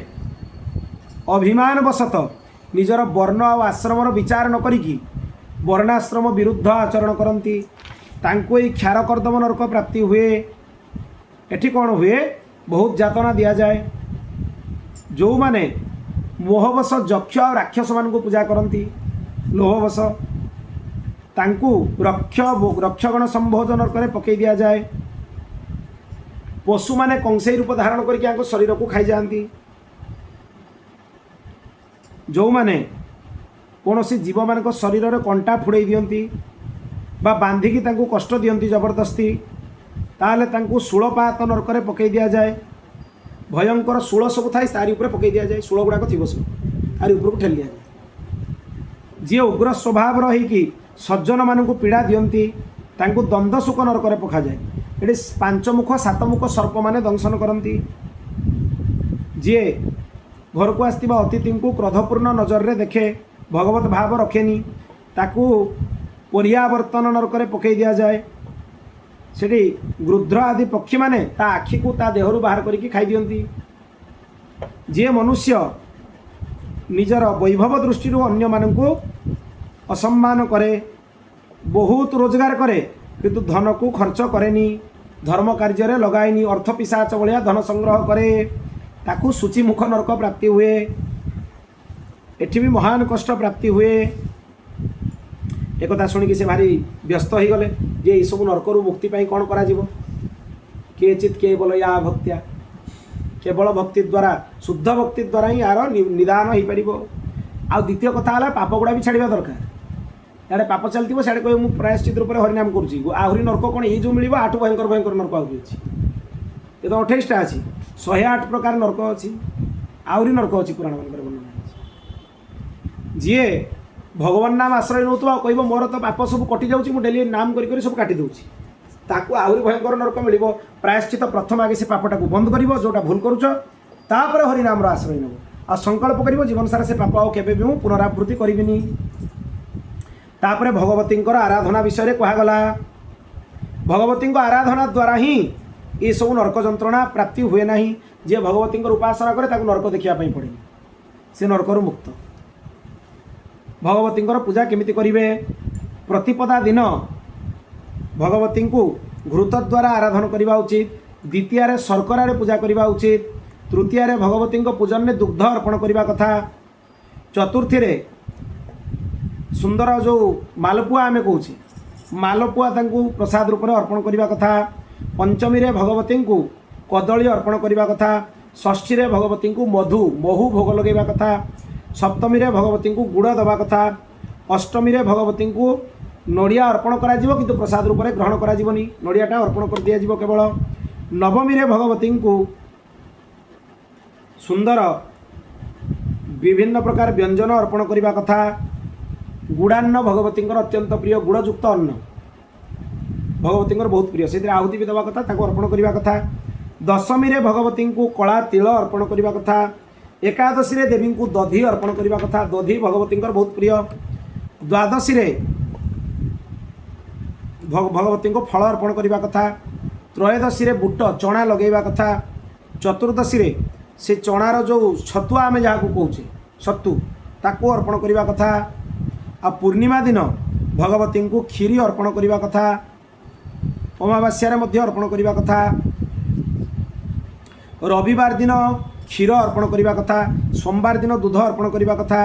अभिमान वशत निजर वर्ण और आश्रमर विचार न करिकी वर्णाश्रम विरुद्ध आचरण करती तांको ही क्षार कर्दम नरक प्राप्ति हुए। एठी कौन हुए बहुत जातना दिया जाए। जो माने मोहवश यक्ष और राक्षस मान को पूजा करती लोहवश तांको रक्षगण संभोज नरकरे पकई दिया जाए। पशु माने कंसेई रूप धारण करके शरीर को खाई जाती। जो माने कौन सी जीव मान शरीर में कंटा फुड़ई दियंती बा बांधिकी तांको कष्ट दियंती जबरदस्ती ताले तांको शूलपात नरकरे पकई दिया जाए। भयंकर शूल सब थाई तारी ऊपर पकई दिया जाए। शूल गुड़ाक थी सब तारी ऊपर को ठेली दिया जाए। जी उग्र स्वभाव रहीकि सज्जन मान पीड़ा दियंती तांको दंदशुक नरकरे पका जाए। ये 5 मुख 7 मुख सर्प माने दंशन करती। जी घर को आसथिबा अतिथि को क्रोधपूर्ण नजर रे देखे भगवत भाव रखेनी ताकू पर्यावर्तन नरकरे पकई दिया जाए। सेठी गृध्र आदि पक्षी माने ता आखि को ता देहरु बाहर करके खाई दियंती। जे मनुष्य निजर वैभव दृष्टि अन्य मानकु असम्मान करे बहुत रोजगार करे किंतु धन को खर्च करेनी धर्म कार्य रे लगाएनी अर्थ पिशाच भलिया धन संग्रह करे ताकू सूचीमुख नरक प्राप्ति हुए। एठी भी महान कष्ट प्राप्ति हुए। एक कथा शुणिकी से भारी व्यस्त हो गले जे ये सब नरकरू मुक्ति पाई कौन करा जीवो केचित केवल या भक्त्या केवल भक्ति द्वारा शुद्ध भक्ति द्वारा ही यार निदान हो पारिबो। आ द्वितीय कथा है पाप गुड़ा भी छाड़ा दरकार। याडे पाप चलती साड़े कह मुझे प्रायश्चित रूप से हरिनाम करुँची आहरी नरक कौन ये जो मिल आठ भयंकर भयंकर नरक आहरी अच्छी ये तो 28टा अच्छी 108 प्रकार नरक अच्छी आहरी नरक अच्छी पुराण मान वर्णना जी भगवान नाम आश्रय नौ कह मोर तो पाप सब कटि जाऊँगी मुझे डेली नाम कर सब काटी दूसरी ताकू आहरी भयंकर नरक मिल प्रायश्चित प्रथम आगे से पापटा को बंद कर जोटा भूल करुच तापर हरिनाम आश्रय नब आ संकल्प करिवो जीवन सारा से पाप आउ केबे भी मु पुनरावृत्ति करिबिनी। तापरे भगवती आराधना विषय रे कहा गला। भगवती आराधना द्वारा ही ये सब नरक जंत्रणा प्राप्ति हुए नहीं। जे भगवती उपासना करे ताकू नरक देखिया पई पड़े, से नरकरु मुक्त। भगवती पूजा केमिति करिवे? प्रतिपदा दिन भगवती को घृत द्वारा आराधना करने उचित। द्वितीय शर्करा पूजा करने उचित। तृतीय भगवती पूजन में दुग्ध अर्पण करने कथा। चतुर्थी सुंदर जो मालपुआ आम कौच मालपुआ प्रसाद रूप में अर्पण करने कथा। पंचमी भगवती को कदली अर्पण करने कथा। षष्ठी भगवती को महू भोग लगेगा कथा। सप्तमी भगवती को गुड़ दवा कथा। अष्टमी भगवती को नड़िया अर्पण करा जीवो किंतु प्रसाद रूप में ग्रहण करा जीवनी, नड़ियाटा अर्पण कर दिया जीवो केवल। नवमी भगवती को सुंदर विभिन्न प्रकार व्यंजन अर्पण करने कथा। गुड़ान्न भगवती अत्यंत प्रिय, गुड़युक्त अन्न भगवती बहुत प्रिय, से आहुति भी दवा कथा, ताको अर्पण करने कथा। दशमी भगवती को कला तिल अर्पण करने कथा। एकादशी देवी को दधी अर्पण करने कथा, दधी भगवती बहुत प्रिय। द्वादशी भगवती को फल अर्पण करने कथा। त्रयोदशी बुट चना लगेगा कथा। चतुर्दशी से चणार जो छतुआ आम जहाँ कौचे सत्तु ताको अर्पण करने कथा। आ पूर्णिमा दिन भगवती को क्षीरी अर्पण करने कथा। अमावास्या अर्पण करने कथा। रविवार दिन क्षीर अर्पण करने कथा। सोमवार दिन दूध अर्पण करने कथा।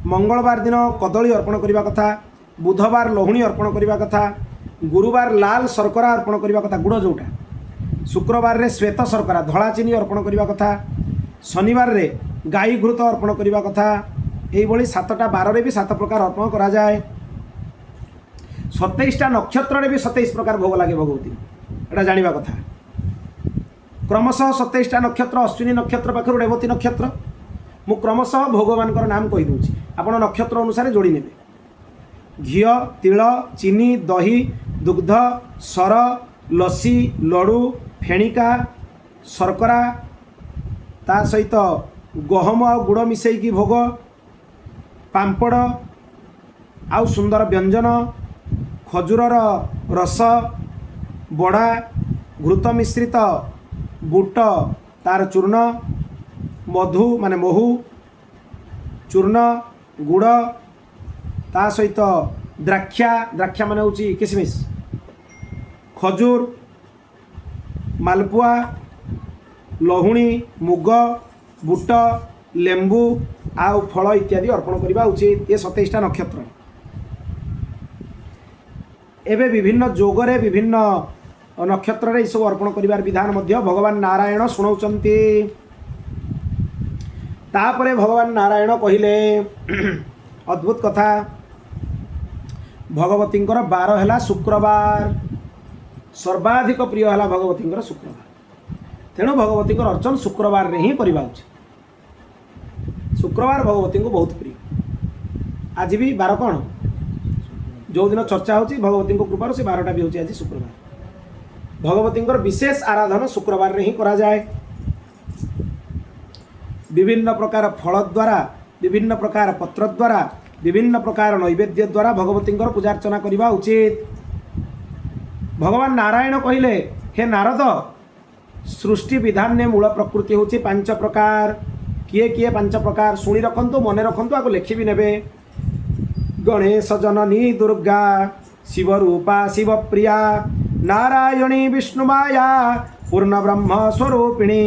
मंगलवार दिन कदली अर्पण करने कथा। बुधवार लहुणी अर्पण करने कथा। गुरुवार लाल शर्करा अर्पण करने कथा, गुड़ जोटा। शुक्रवार रे श्वेत शर्करा धला चीनी अर्पण करने कथा। शनिवार रे गाई घृत अर्पण करने कथा। यही 7टा बार रे भी 7 प्रकार अर्पण करा जाए। 27टा नक्षत्र रे भी 27 प्रकार भोग लगे भगवती, एटा जानिबा कथा। क्रमशः 27टा नक्षत्र अश्विनी नक्षत्र पाखर रेवती नक्षत्र मु क्रमशः भगवान नाम कही दूँ, आप नक्षत्र अनुसार जोड़ी नेबे। घी तिल चीनी दही दुग्ध सर लसी लडू फेणिका शर्करा ता सहित गहम आ गुड़ मिसैकी भोग पांपड़ आउ सुंदर व्यंजन खजूरर रस बड़ा घृत मिश्रित बुट तार चूर्ण मधु माने महू चूर्ण गुड़ ता सहित द्राक्षा द्राक्षा माने होची किसमिस खजूर मालपुआ लहुणी मुग बुट लेंबू आउ फल इत्यादि अर्पण करने उचित। ये 27टा नक्षत्र एवं विभिन्न जोगरे विभिन्न नक्षत्र सब अर्पण कर विधान मध्य भगवान नारायण शुणाउचंती। तापरे भगवान नारायण कहले अद्भुत कथा। भगवती 12 है शुक्रवार, सर्वाधिक प्रिय है भगवती शुक्रवार, तेणु भगवती अर्चन शुक्रवार रे ही करवा उचित। शुक्रवार भगवती को बहुत प्रिय। आज भी बार कौन जो दिन चर्चा होची भगवती कृपार से 12टा भी होची आज शुक्रवार। भगवती विशेष आराधना शुक्रवार रे ही करा जाए। विभिन्न प्रकार फल द्वारा विभिन्न प्रकार पत्र द्वारा विभिन्न प्रकार नैवेद्य द्वारा भगवती पूजा अर्चना करवा उचित। भगवान नारायण कहले हे नारद सृष्टि विधान ने मूल प्रकृति होची 5 प्रकार। किए किए 5 प्रकार शुणी रखंतु मन रखंतु आको लिखि भी नेबे। गणेश जननी दुर्गा शिव रूपा शिव प्रिया नारायणी विष्णुमाया पूर्ण ब्रह्म स्वरूपिणी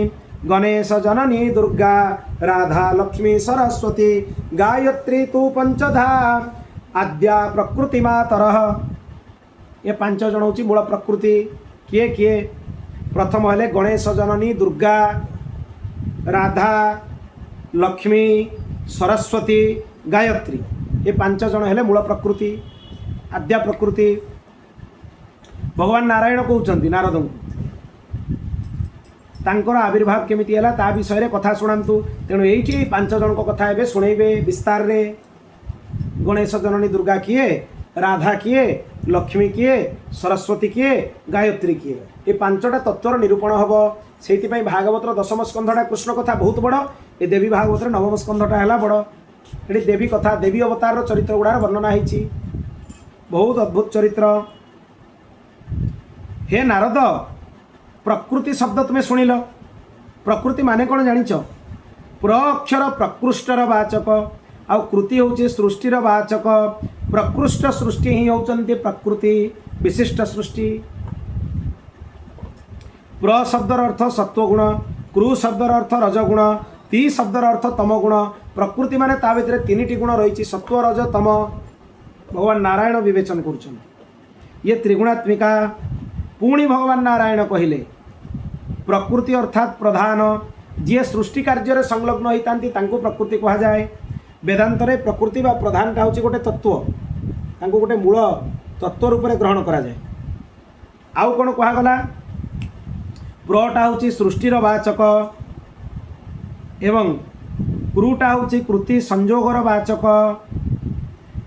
गणेश जननी दुर्गा राधा लक्ष्मी सरस्वती गायत्री तु पंचधा आद्या प्रकृति मातरः। ये 5 जन होची मूल प्रकृति। किए किए प्रथम हेले गणेश जननी दुर्गा राधा लक्ष्मी सरस्वती गायत्री, ये 5 जन हेले मूल प्रकृति आद्या प्रकृति। भगवान नारायण कहते नारद को तांकर आविर्भाव केमिति हैला ता विषय रे कथा शुणांतु। तेणु ये 5 जन को कथा एबे शुणेबे विस्तार रे। गणेश जननी दुर्गा किए, राधा किए, लक्ष्मी किए, सरस्वती किए, गायत्री किए, ये 5टा तत्वर निरूपण हम। से भागवतर 10म स्कंधटा कृष्ण कथा बहुत बड़ ये देवी भागवत नवम स्कंधटा है बड़ ये देवी कथा देवी अवतार चरित्र गुड़ार वर्णना होती बहुत अद्भुत चरित्र। हे नारद प्रकृति शब्द तुम्हें शुणिल प्रकृति माने कौन जानिच प्र अक्षर प्रकृष्टर वाचक आउ कृति हूँ सृष्टिर वाचक प्रकृष्ट सृष्टि ही होती प्रकृति विशिष्ट सृष्टि। प्र शब्दर अर्थ सत्वगुण कृ शब्दर अर्थ रजगुण ती शब्दर अर्थ तमगुण प्रकृति माने ता भितर तीन गुण रही सत्व रज तम भगवान नारायण विवेचन कर ये त्रिगुणात्मिका। पुणी भगवान नारायण कहले प्रकृति अर्थात प्रधान जी सृष्टि कार्य संलग्न होता प्रकृति कह जाए। वेदांतरे प्रकृति बा प्रधानटा हूँ गोटे तत्व गोटे मूल तत्व रूप में ग्रहण करा जाए। आउ कौन कहगला प्रटा हूँ सृष्टिर वाचक एवं क्रूटा हूँ कृति संजोगर वाचक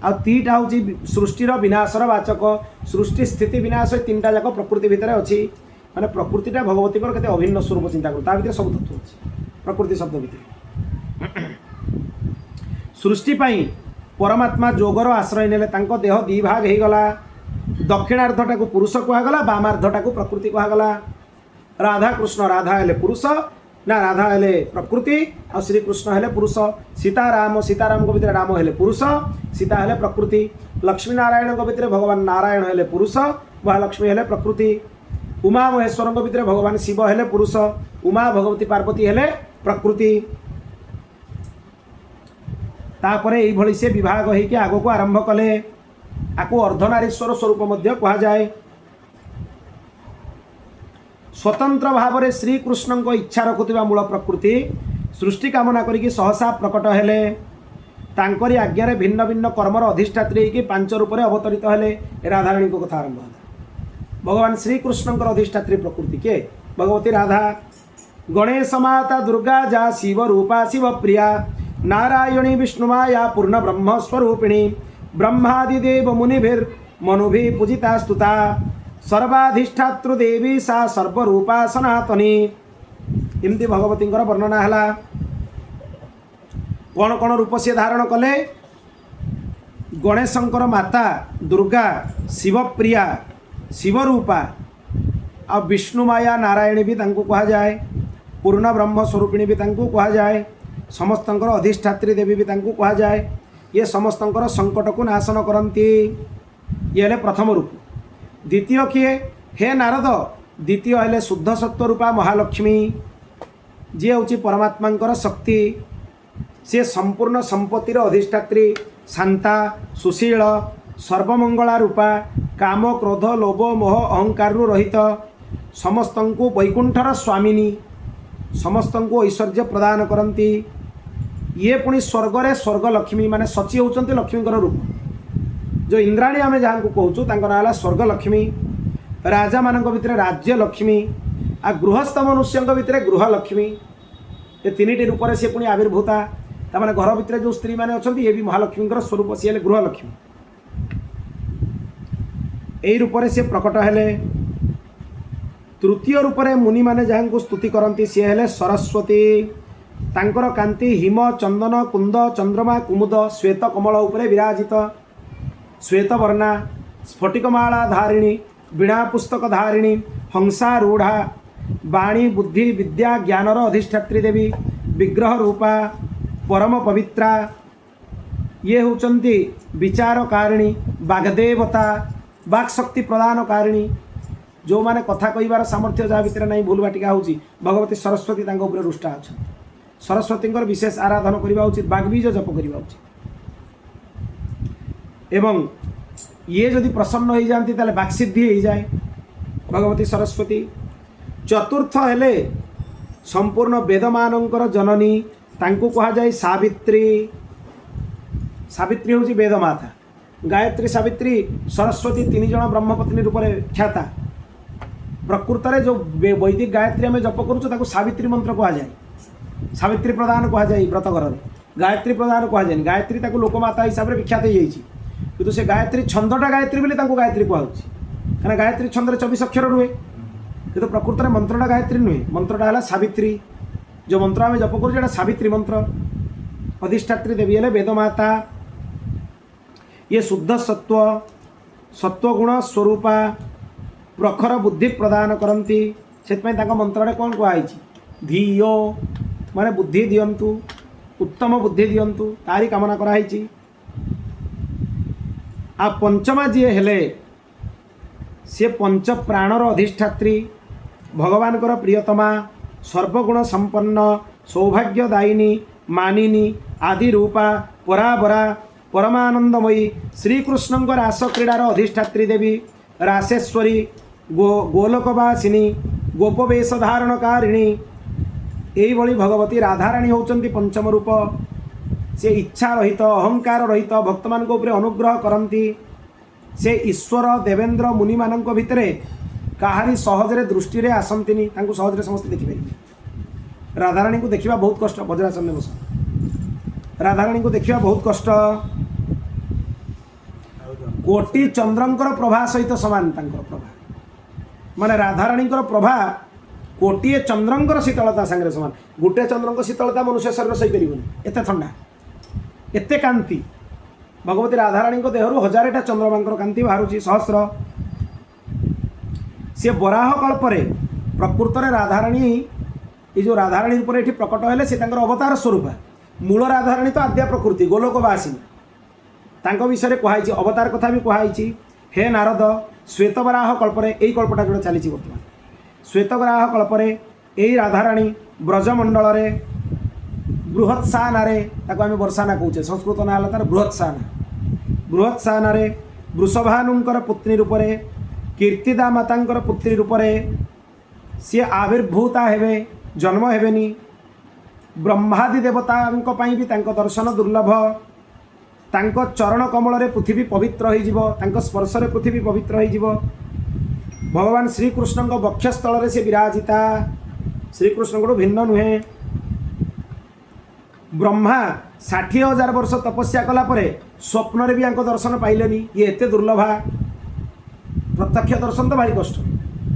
आ तीटा हूँ सृष्टिर विनाशर वाचक। सृष्टि स्थिति विनाश तीनटा जाक प्रकृति भितर अच्छी माने प्रकृतिटा भगवती के अभिन्न स्वरूप चिंता कर भर सब तत्व अच्छी प्रकृति शब्द भितर। सृष्टि पाई परमात्मा जोगर आश्रय नेले तांको देह दी भाग हो गला दक्षिणार्धटा को पुरुष कहगला बामार्धटा को प्रकृति कहगला। राधा कृष्ण राधा हेले पुरुष ना राधा हेले प्रकृति और श्री कृष्ण हेले पुरुष। सीताराम सीताराम को भितर राम हेले पुरुष सीता हेले प्रकृति। लक्ष्मी नारायण को भितर भगवान नारायण हेले पुरुष महालक्ष्मी हेले प्रकृति। उमा महेश्वर को भितर भगवान शिव हेले पुरुष उमा भगवती पार्वती हेले प्रकृति। तापर ये से विभाग होइके आग को आरंभ कले आपको अर्धनारीश्वर स्वरूप मध्य कहा जाए। स्वतंत्र भाव में श्रीकृष्ण को इच्छा रखुवा मूल प्रकृति सृष्टि कामना करिकी सहसा प्रकट हेले तांकरी आज्ञा भिन्न भिन्न कर्मर अधिष्ठात्री कि पांच रूप में अवतरित हेले। राधाराणी को कथा आरंभ है भगवान श्रीकृष्ण अधिष्ठात्री प्रकृति के भगवती राधा गणेश माता दुर्गा जा शिव रूपा शिव प्रिया नारायणी विष्णुमाया पूर्ण ब्रह्म स्वरूपिणी ब्रह्मादिदेव मुनिभिर मनुभि पूजिता स्तुता सर्वाधिष्ठातृ देवी सा सर्वरूपा सनातनी। इमती भगवती वर्णना है कौन कौन रूप से धारण कले गणेशंकर माता दुर्गा शिवप्रिया शिवरूपा आ विष्णुमाया नारायणी भी कहा जाए पूर्ण ब्रह्म स्वरूपिणी भी कहा जाए समस्तंकर अधिष्ठात्री देवी भी कहा जाए। ये समस्तंकर संकट को नाशन करती ये हेले प्रथम रूप। द्वितीय किए हे नारद द्वितीय हेले शुद्ध सत्व रूपा महालक्ष्मी जी हूँ परमात्मा शक्ति सी संपूर्ण संपत्तिर अधिष्ठात्री शांता सुशील सर्वमंगला रूपा काम क्रोध लोभ मोह अहंकार रहित समस्त को वैकुंठर स्वामिनी समस्त को ऐश्वर्य प्रदान करती। ये पुणी स्वर्ग रे स्वर्ग लक्ष्मी माने सची होचंती लक्ष्मीकर रूप जो इंद्राणी आम जहाँ को कहूँ ना स्वर्ग लक्ष्मी राजा मान भितर राज्य लक्ष्मी आ गृहस्थ मनुष्य भितर गृह लक्ष्मी ये तीन रूप से पुणी आविर्भूता ताने घर भितर जो स्त्री मैंने अच्छा ये भी महालक्ष्मी स्वरूप सी गृह लक्ष्मी यही रूप से प्रकट हेले। तृतीय रूप से मुनि माने जहाँ को स्तुति करती सी हेले सरस्वती तांकर कांति हिम चंदन कुंद चंद्रमा कुमुद श्वेत कमल उपरे विराजित श्वेतवर्णा स्फटिकमाला धारिणी वीणा पुस्तक धारिणी हंसारूढ़ा वाणी बुद्धि विद्या ज्ञानर अधिष्ठात्री देवी विग्रह रूपा परम पवित्रा ये होचंती विचारकारिणी बागदेवता बाक्शक्ति प्रदानकारिणी जो माने कथा कहिबार सामर्थ्य जहाँ भितर नहीं भूल बाटिका होची भगवती सरस्वती तांको उपरे रुष्टा अच्छा सरस्वती विशेष आराधना करवा उचित बाग्बीज जप करवा उचित एवं ये जदि प्रसन्न हो जाती ताले बाक्सिद्धि हो जाए भगवती सरस्वती। चतुर्थ हेले संपूर्ण वेदमानंकर जननी तांको कहा जाए सावित्री सावित्री हूँ वेदमाता गायत्री सावित्री सरस्वती तीन जन ब्रह्मपत्नी रूप में ख्याता प्रकृत में जो वैदिक गायत्री आम जप करूँ सावित्री मंत्र कह जाए सावित्री प्रदान कह जाए व्रत घर में गायत्री प्रदान कह जाए गायत्री लोकमाता हिसाब से विख्यात हो किंतु से गायत्री छंदटा गायत्री बोली गायत्री कहूँ कहीं गायत्री छंद 24 अक्षर रुहे किंतु प्रकृत में मंत्रटा गायत्री नुहे मंत्रटा है सावित्री जो मंत्र आम जप कर सावित्री मंत्र। अधिष्ठात्री देवी हेले वेदमाता। ये शुद्ध सत्व सत्वगुण स्वरूपा प्रखर बुद्धि प्रदान करती। से मंत्र कौन कहुई धीयो माने बुद्धि दियंतु, उत्तम बुद्धि दियंतु, तारी कामना कराई। आ पंचमा जी हेले सी पंच प्राणर अधिष्ठात्री, भगवान प्रियतमा, सर्वगुण संपन्न, सौभाग्यदायिनी, मानिनी, आदि रूपा, पराबरा, परमानंदमयी, श्रीकृष्ण रास क्रीडार अधिष्ठात्री देवी, रासेश्वरी, गोलोकवासिनी, गोपवेश धारणकारिणी। यही भगवती राधाराणी होचंती पंचम रूप। से इच्छा रहित अहंकार रहित भक्त मान उपरे अनुग्रह करती। से ईश्वर देवेंद्र मुनि मान भितर कहारी सहजरे दृष्टि रे आसंतिनी, तांको सहजरे समस्त देखिपारे। राधाराणी को देखिबा बहुत कष्ट। वज्रासन में बस राधाराणी को देखिबा बहुत कष्ट। कोटि चंद्रंकर प्रभा सहित समान तांकर प्रभा, माने राधाराणी प्रभा कोटिए चंद्रंकर शीतलता सांगे समान। गोटे चंद्रंक शीतलता मनुष्य शरीर सही पारिबनी, एते ठंडा एते कांति। भगवती राधाराणी देहरु हजारेटा चंद्रमांकर कांति बाहर सहस्र। सी बराह कल्परे प्रकृत में राधाराणी ये जो राधाराणी रूप ये प्रकट हेले से अवतार स्वरूप। मूल राधाराणी तो आद्या प्रकृति गोलोकवासिनी, तांको विषय कहुई अवतार कथा भी कहुई। हे नारद श्वेतबराह कल्परे यही कल्पटा जो चली बर्तमान श्वेतबराह कल्परे यही राधाराणी ब्रजमंडल रे बृहत्साना आम बर्षाना कहे संस्कृत ना तार बृहत्साना। बृहत्साना वृषभानुंकर पुत्री रूपरे कीर्तिदा मातांकर पुत्री रूपरे सी आविर्भूता हेबे, जन्म हेबेनी। ब्रह्मादि देवतांको पई भी तांको दर्शन दुर्लभ। तांको चरण कमल रे पृथ्वी पवित्र हो जीवो, तांको स्पर्श रे पृथ्वी पवित्र हो जीवो। भगवान श्रीकृष्ण को वक्षस्थल रे से विराजिता, श्रीकृष्ण को भिन्न नुहे। ब्रह्मा 60,000 वर्ष तपस्या कला परे स्वप्न रे भी आंको दर्शन पाइलेनी। ये एते दुर्लभा, प्रत्यक्ष दर्शन तो भारी कष्ट।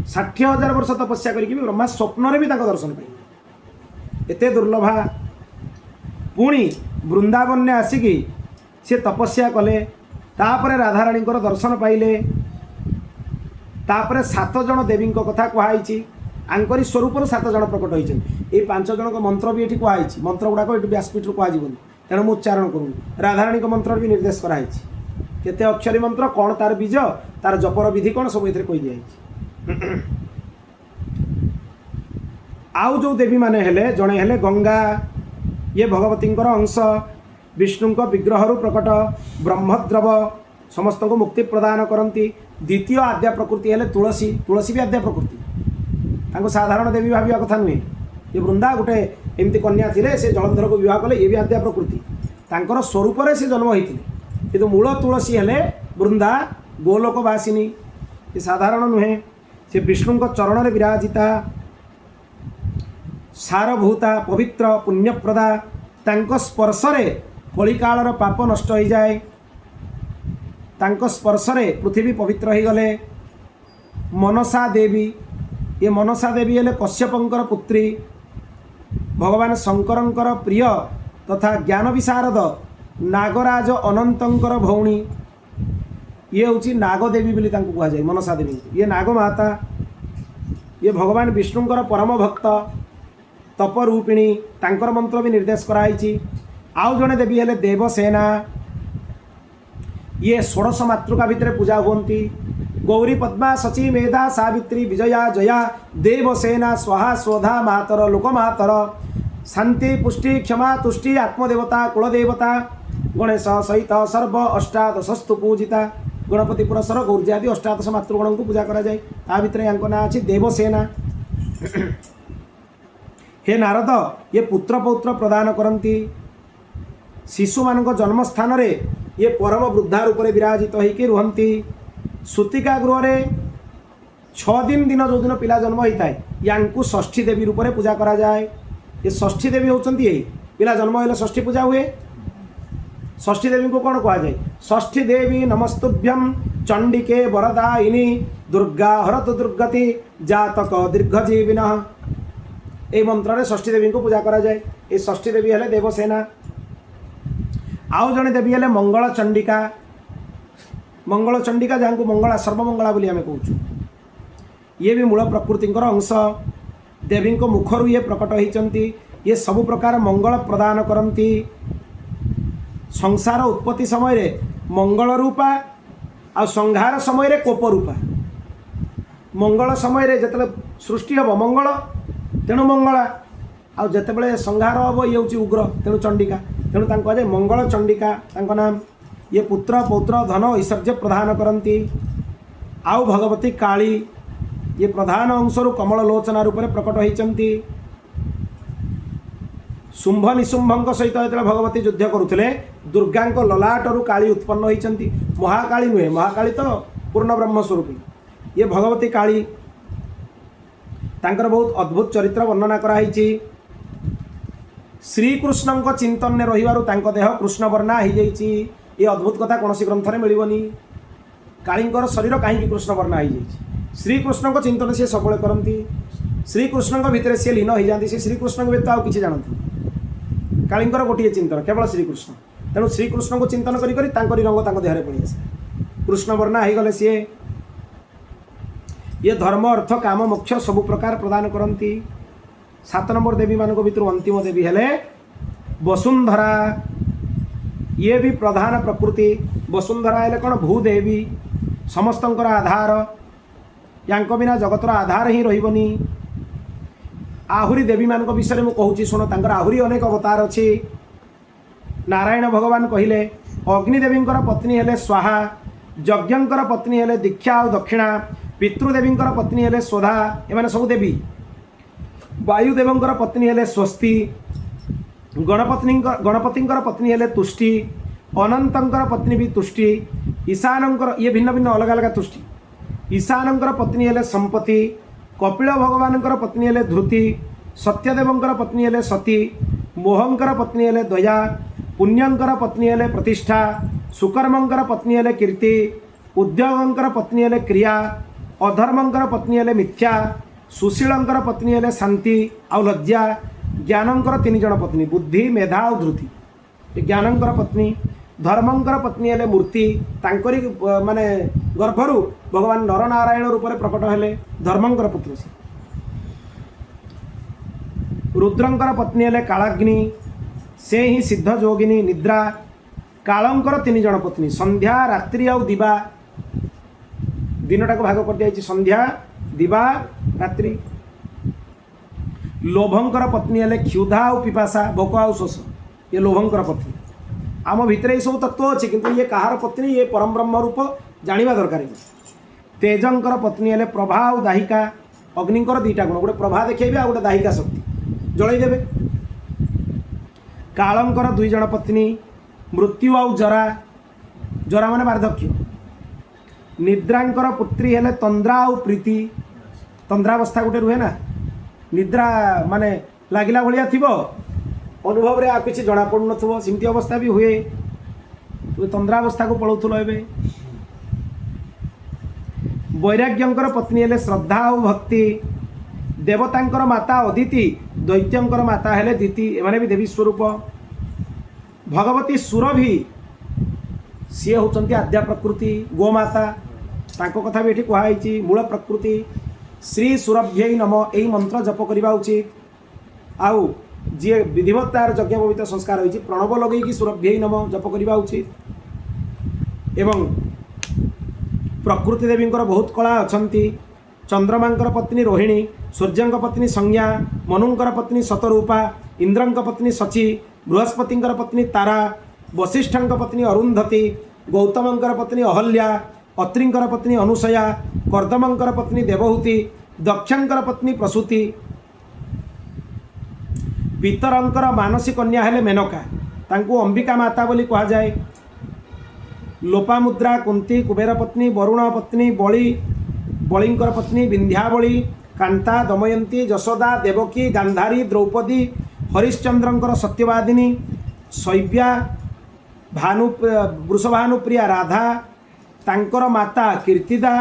60,000 वर्ष तपस्या करके भी ब्रह्मा स्वप्न रे भी तांको दर्शन पाइले, एते दुर्लभा। पुणी वृंदावन ने आसिकी से तपस्या कले, तापरे राधाराणी दर्शन पाइले। तापरे 7 जन देवी कथा कहुई। आंकरी स्वरूप 7 जन प्रकट होती। ये 5 जन मंत्र भी ये कहुई। मंत्र गुड़ाक ये व्यासपीठ कहूँ, तेणु मुझे उच्चारण करूँ। राधाराणी मंत्र भी निर्देश कराई। केते अक्षरी मंत्र कौन तार बीज तार जपर विधि कौन सब ये कही दिखाई। आउ जो देवी माने हेले जड़े हेले गंगा, ये भगवती अंश, विष्णु विग्रह प्रकट, ब्रह्मद्रव समस्त को मुक्ति प्रदान करती। द्वितीय आद्या प्रकृति हेले तुलसी, तुलसी भी आद्या प्रकृति। तांको साधारण देवी भाविया कथा नुहे। ये वृंदा गोटे एमती कन्या थिले, से जलंधर को विवाह कले, ये भी आद्या प्रकृति। तांकर स्वरूप से जन्म होते, किंतु मूल तुलसी हेले वृंदा गोलोकवासिनी। ये साधारण नुहे। से विष्णु चरण में विराजिता, सारभूता, पवित्र, पुण्यप्रदा। तांको स्पर्शरे कलिकालर पाप नष्ट हो जाए। तांको स्पर्शरे पृथ्वी पवित्र हो गले। मनसा देवी, ये मनसा देवी हेले कश्यपंकर पुत्री, भगवान शंकरंकर प्रिय तथा ज्ञान विशारद नागराज अनंतंकर भौणी। ये हूँ नागदेवी बोली कह जाए मनसा देवी। ये नागमाता, ये भगवान विष्णुंकर परम भक्त तपरूपिणी। तांकर मंत्र भी निर्देश कराई। आउ जड़े देवी हेले देवसेना, ये 16 मातृका भितर पूजा होती। गौरी, पद्मा, सची, मेधा, सावित्री, विजया, जया, देवसेना, स्वाहा, स्वधा, मातर, लोकमातर, शांति, पुष्टि, क्षमा, तुष्टि, आत्मदेवता, कुलदेवता, गणेश सहित सर्व अष्टादशस्तु पूजिता। गणपति पुरस्सर गौरी आदि अष्टादश मातृगण को पूजा करा जाए। ता भितर यांको ना अछि देवसेना। हे नारद, ये पुत्र पौत्र प्रदान करती। शिशु मान जन्म स्थान रे ये परम वृद्धा रूप में विराजित होकर रुहंती। सूतिका गृह रे 6 दिन जो दिन पिला जन्म होता है यांकु षष्ठी देवी रूप में पूजा करा जाए। ये षष्ठी देवी होचंती, यही पिला जन्म होले षष्ठी पूजा हुए। षष्ठी देवी को कौन कहा जाए? षष्ठी देवी नमस्तुभ्यं चंडिके वरदायिनी दुर्गा हरतु दुर्गति जातक दीर्घजीविनः। ए मंत्र षष्ठी देवी को पूजा करा जाए। ए षष्ठी देवी हेले देवसेना। आउ जड़े देवी हेले मंगल चंडिका। मंगल चंडिका जहाँ को मंगला सर्वमंगला बोली आम कहूँ, ये भी मूल प्रकृति अंश। देवी को मुखर ये प्रकट होती, ये सब प्रकार मंगल प्रदान करती। संसार उत्पत्ति समय मंगल रूपा आ संहार समय कोप रूपा। मंगल समय जिते सृष्टि हम मंगल तेणु मंगला, आउ जितेबले संहार हम ये हूँ उग्र तेणु चंडिका। तेणु कहुए मंगल चंडिका नाम। ये पुत्र पौत्र धन ऐश्वर्य प्रदान करती। आउ भगवती काली ये प्रधान अंशरू कमल लोचना रूप में प्रकट होती। शुंभ निशुंभ सहित जो भगवती युद्ध करुले दुर्गा ललाटरू काली उत्पन्न होती। महाकाली नुहे, महाकाली तो पूर्ण ब्रह्मस्वरूप। ये भगवती काली तांकर बहुत अद्भुत चरित्र वर्णना कराई। श्रीकृष्ण चिंतन में रही देह कृष्ण वर्णा हो जाइए। ये अद्भुत कथा कौन ग्रंथ में मिलनी। कालींकर शरीर कहीं कृष्ण वर्णा हो जाए। श्रीकृष्ण को चिंतन सी सब करती। श्रीकृष्ण भितर सी लीन हो जाती। सी श्रीकृष्ण व्यतीत आउ कि जानती। कालींकर गोटे चिंतन केवल श्रीकृष्ण। तेणु श्रीकृष्ण को चिंतन करी रंग देहरे पड़ी आसे। कृष्ण वर्णा हो गले सी। ये धर्म अर्थ काम मोक्ष सब प्रकार प्रदान करती। 7 नंबर देवी मान भर अंतिम देवी हेले वसुंधरा। ये भी प्रधान प्रकृति। वसुंधरा हेले कौन भूदेवी, समस्तंकर आधार। यांक बिना जगतर आधार ही रही। आहुरी देवी मान विषय मुझे कहूँ शुण, तांकर आहुरी अनेक अवतार अच्छी। नारायण भगवान कहले अग्निदेवी पत्नी हेले स्वाहा, यज्ञंकर पत्नी हेले दीक्षा और दक्षिणा, पितृदेवी पत्नी हेले स्वधा, एमाने सब देवी। वायुदेवंकर पत्नी हेले स्वस्ति, गणपति पत्नी हेले तुष्टि, अनंतर पत्नी भी तुष्टि, ईशानंकर ये भिन्न भिन्न अलग अलग तुष्टि। ईशानंकर पत्नी हेले संपत्ति, कपिल भगवानंकर पत्नी हेले धृति, सत्यदेवंकर पत्नी हेले सती, मोहंकर पत्नी हेले दया, पुण्यंकर पत्नी हेले प्रतिष्ठा, सुकर्मंकर पत्नी हेले कीर्ति, उद्योगंकर पत्नी हेले क्रिया, अधर्मंकर पत्नी हेले मिथ्या, सुशीलंकर पत्नी हेले शांति आउ लज्जा, ज्ञानंकर 3 जण पत्नी बुद्धि मेधा और धृति। ज्ञानंकर पत्नी, धर्मंकर पत्नी हेले मूर्ति, तांकरी माने गर्भरु भगवान नरनारायण रूप में प्रकट हेले धर्मंकर पुत्र से। रुद्रंकर पत्नी हेले कालाग्नि, से ही सिद्ध जोगिनी निद्रा। कालंकर 3 जण पत्नी संध्या रात्रि आउ दिवा। दिनटा को भाग कर दिया संध्या दिवा रात्रि। लोभंकर पत्नी हेले क्षुधा और पिपासा, भोक आउ शोष। ये लोभंकर पत्नी। आम भितर ये सब तत्व अच्छे, किंतु ये कहार पत्नी ये परम ब्रह्म रूप जानिबा दरकार। तेजंकर पत्नी हेले प्रभा और दाहिका। अग्निंकर 2टा गुण, गोटे प्रभा देखेबे आ गोटे दाहिका शक्ति जलई देबे। कालंकर 2 जण पत्नी मृत्यु आउ जरा। जरा माने वार्धक्य। निद्रांकर पुत्री हेले तंद्रा और प्रीति। तंद्रावस्था गोटे रुहे ना, निद्रा माने लागिला भलिया थिबो, अनुभव रे आ किछि जणा पडु नथबो, सिमती अवस्था भी हुए। तो तंद्रावस्था को पळौथुलो एबे। वैराग्यंकर पत्नी हेले श्रद्धा और भक्ति। देवतांकर माता अदिति, दैत्यंकर माता हेले दिति, एमाने भी देवी स्वरूप। भगवती सुरभि सी होचंती आद्या प्रकृति गोमाता, तांको कथा भी एठी कहाई। मूल प्रकृति श्री सुरभ्यै नम यही मंत्र जप करवा उचित। आउ जी विधिवत तार यज्ञ पवित्र संस्कार होती प्रणव लगे सुरभ्यै नम जप करवा उचित। एवं प्रकृति देवी बहुत कला अच्छी। चंद्रमांकर पत्नी रोहिणी, सूर्यंक पत्नी संज्ञा, मनुंकर पत्नी शतरूपा, इंद्रंक पत्नी शची, बृहस्पतिंकर पत्नी तारा, वशिष्ठंक पत्नी अरुंधति, गौतमंकर पत्नी अहल्या, अत्रिंकर पत्नी अनुसया, कर्दमंकर पत्नी देवहूति, दक्षंकर पत्नी प्रसूति। पितरंकर मानसी कन्या हेले मेनका, तांको अंबिका माता बोली कहा जाए। लोपामुद्रा कुंती कुबेर पत्नी, वरुण पत्नी बलि, बलिंकर पत्नी विंध्यावली, कांता दमयंती, यशोदा देवकी, गांधारी द्रौपदी, हरिश्चंद्रंकर सत्यवादिनी, शैव्या भानु वृषभानुप्रिया राधा, तांकर माता कीर्तिदा,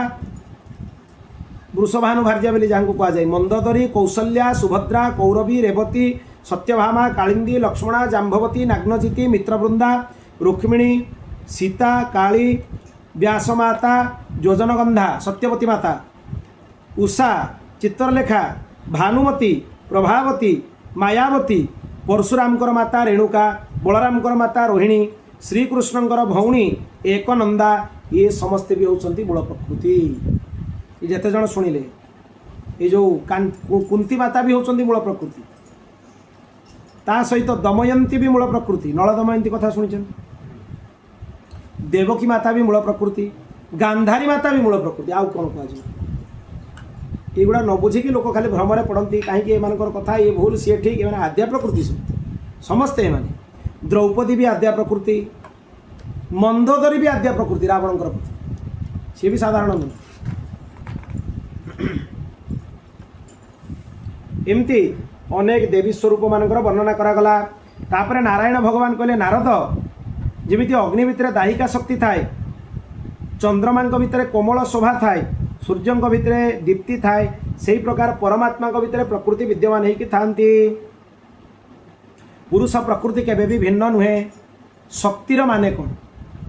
वृषभानु भार्या बोली जहाँ कह जाए मंदोदरी कौशल्या सुभद्रा कौरवी रेवती सत्यभामा कालिंदी लक्ष्मणा जाम्भवती नाग्नजिति मित्रवृंदा रुक्मिणी सीता काली व्यासमाता योजनगंधा सत्यवती माता उषा चित्रलेखा भानुमती प्रभावती मायावती परशुरामकर माता रेणुका बलरामकर माता रोहिणी श्रीकृष्णकर भौणी एकनंदा ये समस्ते भी होती मूल प्रकृति। ये जिते जन शुणिले ये जो कुंती माता भी होती मूल प्रकृति ता सहित दमयंती भी मूल प्रकृति नल दमयंती कथा शुणी देवकी माता भी मूल प्रकृति गांधारी माता भी मूल प्रकृति आउ कौन कह युवा न बुझिकी लोक खाली भ्रम पड़ती कहीं एम कथा ये भूल सी ठीक ये आद्या प्रकृति समस्ते एमाने द्रौपदी भी आद्या प्रकृति मंदोदरी भी आद्या प्रकृति रावणकर पुत्री सी भी साधारण नुह एमती अनेक देवी स्वरूप मानकर वर्णना करागला। तापर नारायण भगवान कहले नारद जमीती अग्नि भितर दाहिका शक्ति थाए चंद्रमा भितर कोमल शोभा थाए सूर्य भितर दीप्ति थाए से प्रकार परमात्मा भितर प्रकृति विद्यमान होती थांती। पुरुष प्रकृति केबे भी भिन्न नुहे। शक्तिर माने कौन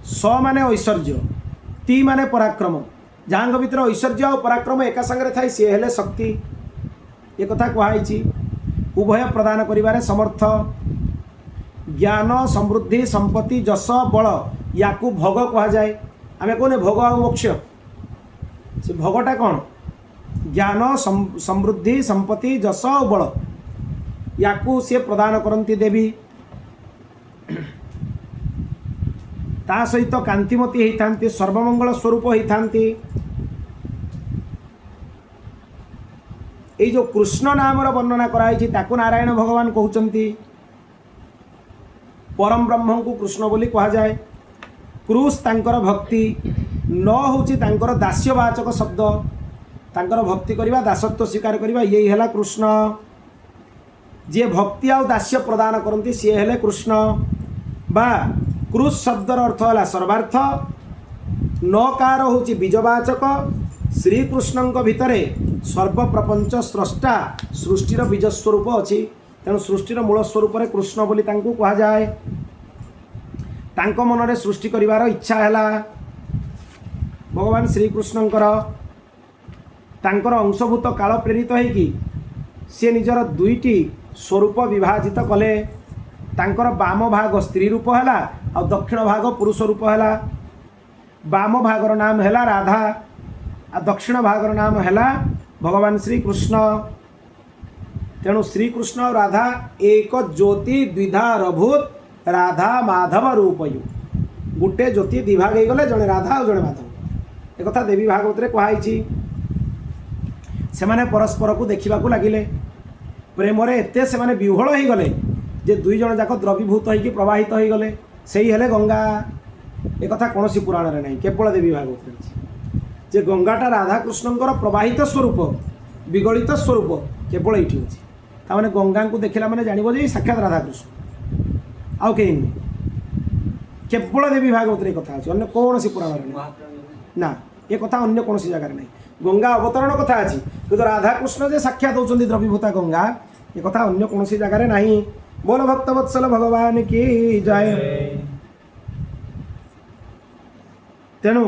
स माने ऐश्वर्य ती माने पराक्रम जहाँ भितर ऐश्वर्य और पराक्रम एका संगे थाए सी हेले शक्ति ये कथा कहुई उभय प्रदान करिबारे समर्थ ज्ञान समृद्धि संपत्ति जस बल या भोग कह जाए आम कहने भोग आ मोक्ष से भोगटा कौन ज्ञान समृद्धि संपत्ति जस और बल या सी प्रदान करती देवी ता सहित कांतिमती होती सर्वमंगल स्वरूप होती। ये जो कृष्ण नाम वर्णना कराई ताकू नारायण भगवान कहते परम ब्रह्म को कृष्ण बोली कह जाए। क्रूस तांकर भक्ति न होची तांकर दास्यवाचक शब्द तांकर भक्ति करवा दासत्व स्वीकार करवा ये हैला कृष्ण जे भक्ति आ दास्य प्रदान करती सी हेले कृष्ण बा क्रूस शब्दर अर्थ है सर्वार्थ नकार होची बीजवाचक श्रीकृष्ण भितरे सर्वप्रपंच स्रष्टा सृष्टिर बीजस्वरूप अच्छी तेणु सृष्टिर मूल स्वरूप कृष्ण बोली तांको कह जाए। तांको मनरे सृष्टि करिवार इच्छा हैला भगवान श्रीकृष्णंकर तांकर अंशभूत काल प्रेरित होइकी सी निजर दुईटी स्वरूप विभाजित कले तांकर बाम भाग स्त्री रूप हैला और दक्षिण भाग पुरुष रूप हैला। बाम भागर नाम हैला राधा आ दक्षिण भागर नाम हैला भगवान श्रीकृष्ण। तेणु श्रीकृष्ण और राधा एक ज्योति द्विधा रभूत राधा माधव रूपयु गोटे ज्योति दिभाग हो गले जड़े राधा और जड़े माधव एक देवी भागवत में कहुई से माने परस्पर को देखा लगिले प्रेम एते से माने विह्वल हो गले जे दुई जन जाक द्रवीभूत होगी प्रवाहित हो गले से ही हेले गंगा एक कौन सी पुराण में नहीं केवल देवी भागवत जे गंगाटा राधाकृष्णंकर प्रवाहित स्वरूप विगलित स्वरूप केवल ये अच्छी ताने गंगा को देखला मैंने जानव जे साक्षात राधाकृष्ण आउ कहीं नहीं केवल देवी भागवत कथा अच्छी अन्य कौन सी पुराण में ना ये कथा अन्य कौन सी जगह नहीं गंगा अवतरण कथा अच्छी किंतु राधाकृष्ण जे साक्षात होती द्रवीभूता गंगा ये कथा अन्य कौन सी जगह नहीं। बोल भक्तवत्सल भगवान की जय। तेणु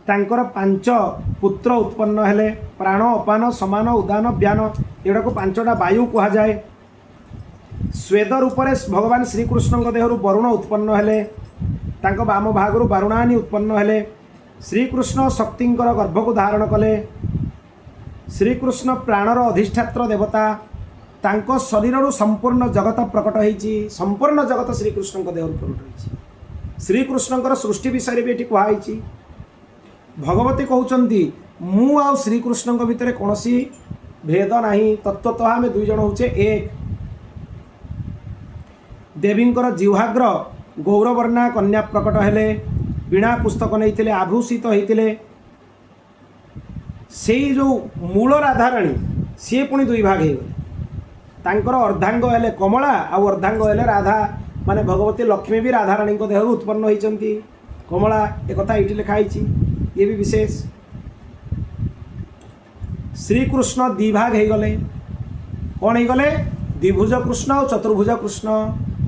तांकर पांच पुत्र उत्पन्न हेले प्राण अपान समान उदान व्यान एगुड़ा को पांचटा वायु कह जाए। स्वेद रूप भगवान श्रीकृष्ण देहरु वरुण उत्पन्न हेले तांको बाम भागरु वारुणानी उत्पन्न हेले। श्रीकृष्ण शक्तिंकर गर्भ को धारण कले। श्रीकृष्ण प्राणर अधिष्ठात्र देवता तांको शरीर संपूर्ण जगत प्रकट होती संपूर्ण जगत श्रीकृष्ण देहरु प्रकट होती। श्रीकृष्णकर सृष्टि विषय भी ये कहुई भगवती कहते मु आ श्रीकृष्ण भितर कौन भेद नहीं तत्वतः आम दुई जन होचे एक। देवींकर जिह्वाग्र गौरवर्णा कन्या प्रकट हेले वीणा पुस्तक नहीं आभूषित होते से जो मूल राधाराणी सी पुणी दुई भाग हो तांकर अर्धांग हेले कमला आ अर्धांग हेले राधा माने भगवती लक्ष्मी भी राधाराणी देहरु उत्पन्न होती कमला एक ये लिखाई ये भी विशेष श्रीकृष्ण दिभाग हो गले कौन हो गले द्विभुज कृष्ण और चतुर्भुज कृष्ण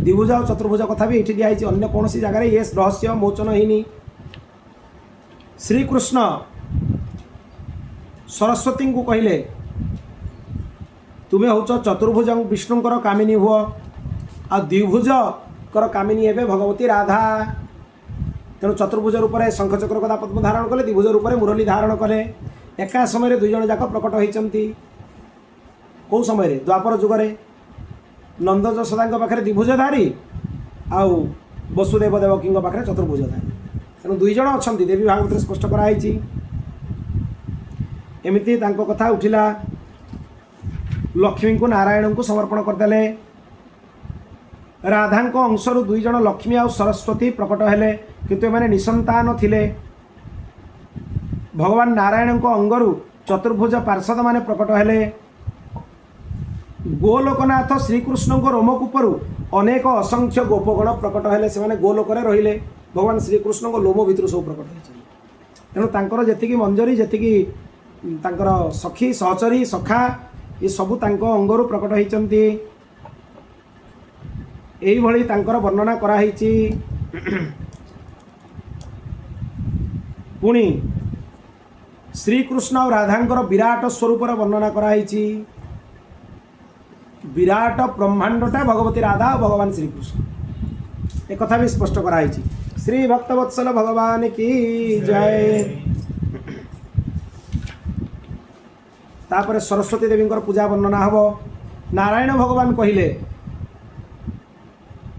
द्विभुज और चतुर्भुज कथा भी ये दिखाई अन्य कौन सी जगह ये रहस्य मोचन होनी श्रीकृष्ण सरस्वती को कहले तुम्हें हूँ चतुर्भुज विष्णुकर कामिनी हुआ आ द्विभुज कर कामिनी हे भगवती राधा तेणु चतुर्भुज रूप में शंखचक्र कदा पद्म धारण कले द्विभुज रूप में मुरली धारण कले एका समय दुई जन जाक प्रकट होती कौ समय द्वापर जुगरे नंद यशोदा पाखे द्विभुजधारी आउ वसुदेव देवकी पाखे चतुर्भुजधारी तेणु दुई जन अच्छा देवी भागवत स्पष्ट कराई एमती कथा उठिला लक्ष्मी को नारायण को समर्पण करदे राधा अंशर दुई जन लक्ष्मी और सरस्वती प्रकट हेले किंतु एमाने निसंतान थिले भगवान नारायण को अंगरु चतुर्भुज पार्षद माने प्रकट हेले गोलोकनाथ श्रीकृष्ण को रोमकूपर अनेक असंख्य गोपगण प्रकट हेले से माने गोलोक रहिले भगवान श्रीकृष्ण को लोम भितर सब प्रकट होती तेणु तांकर जेतिकी मंजरी जेतिकी तांकर सखी सहचरी सखा ये सबू तांको अंगरु प्रकट होती यही भली तांकर वर्णना कराई पुणी श्रीकृष्ण और राधांकर विराट स्वरूपर वर्णना कराई विराट ब्रह्मांडटा भगवती राधा और भगवान श्रीकृष्ण एक कथा भी स्पष्ट कराई श्री भक्तवत्सल भगवान की जय। तापर सरस्वती देवी पूजा वर्णना हम नारायण भगवान कहले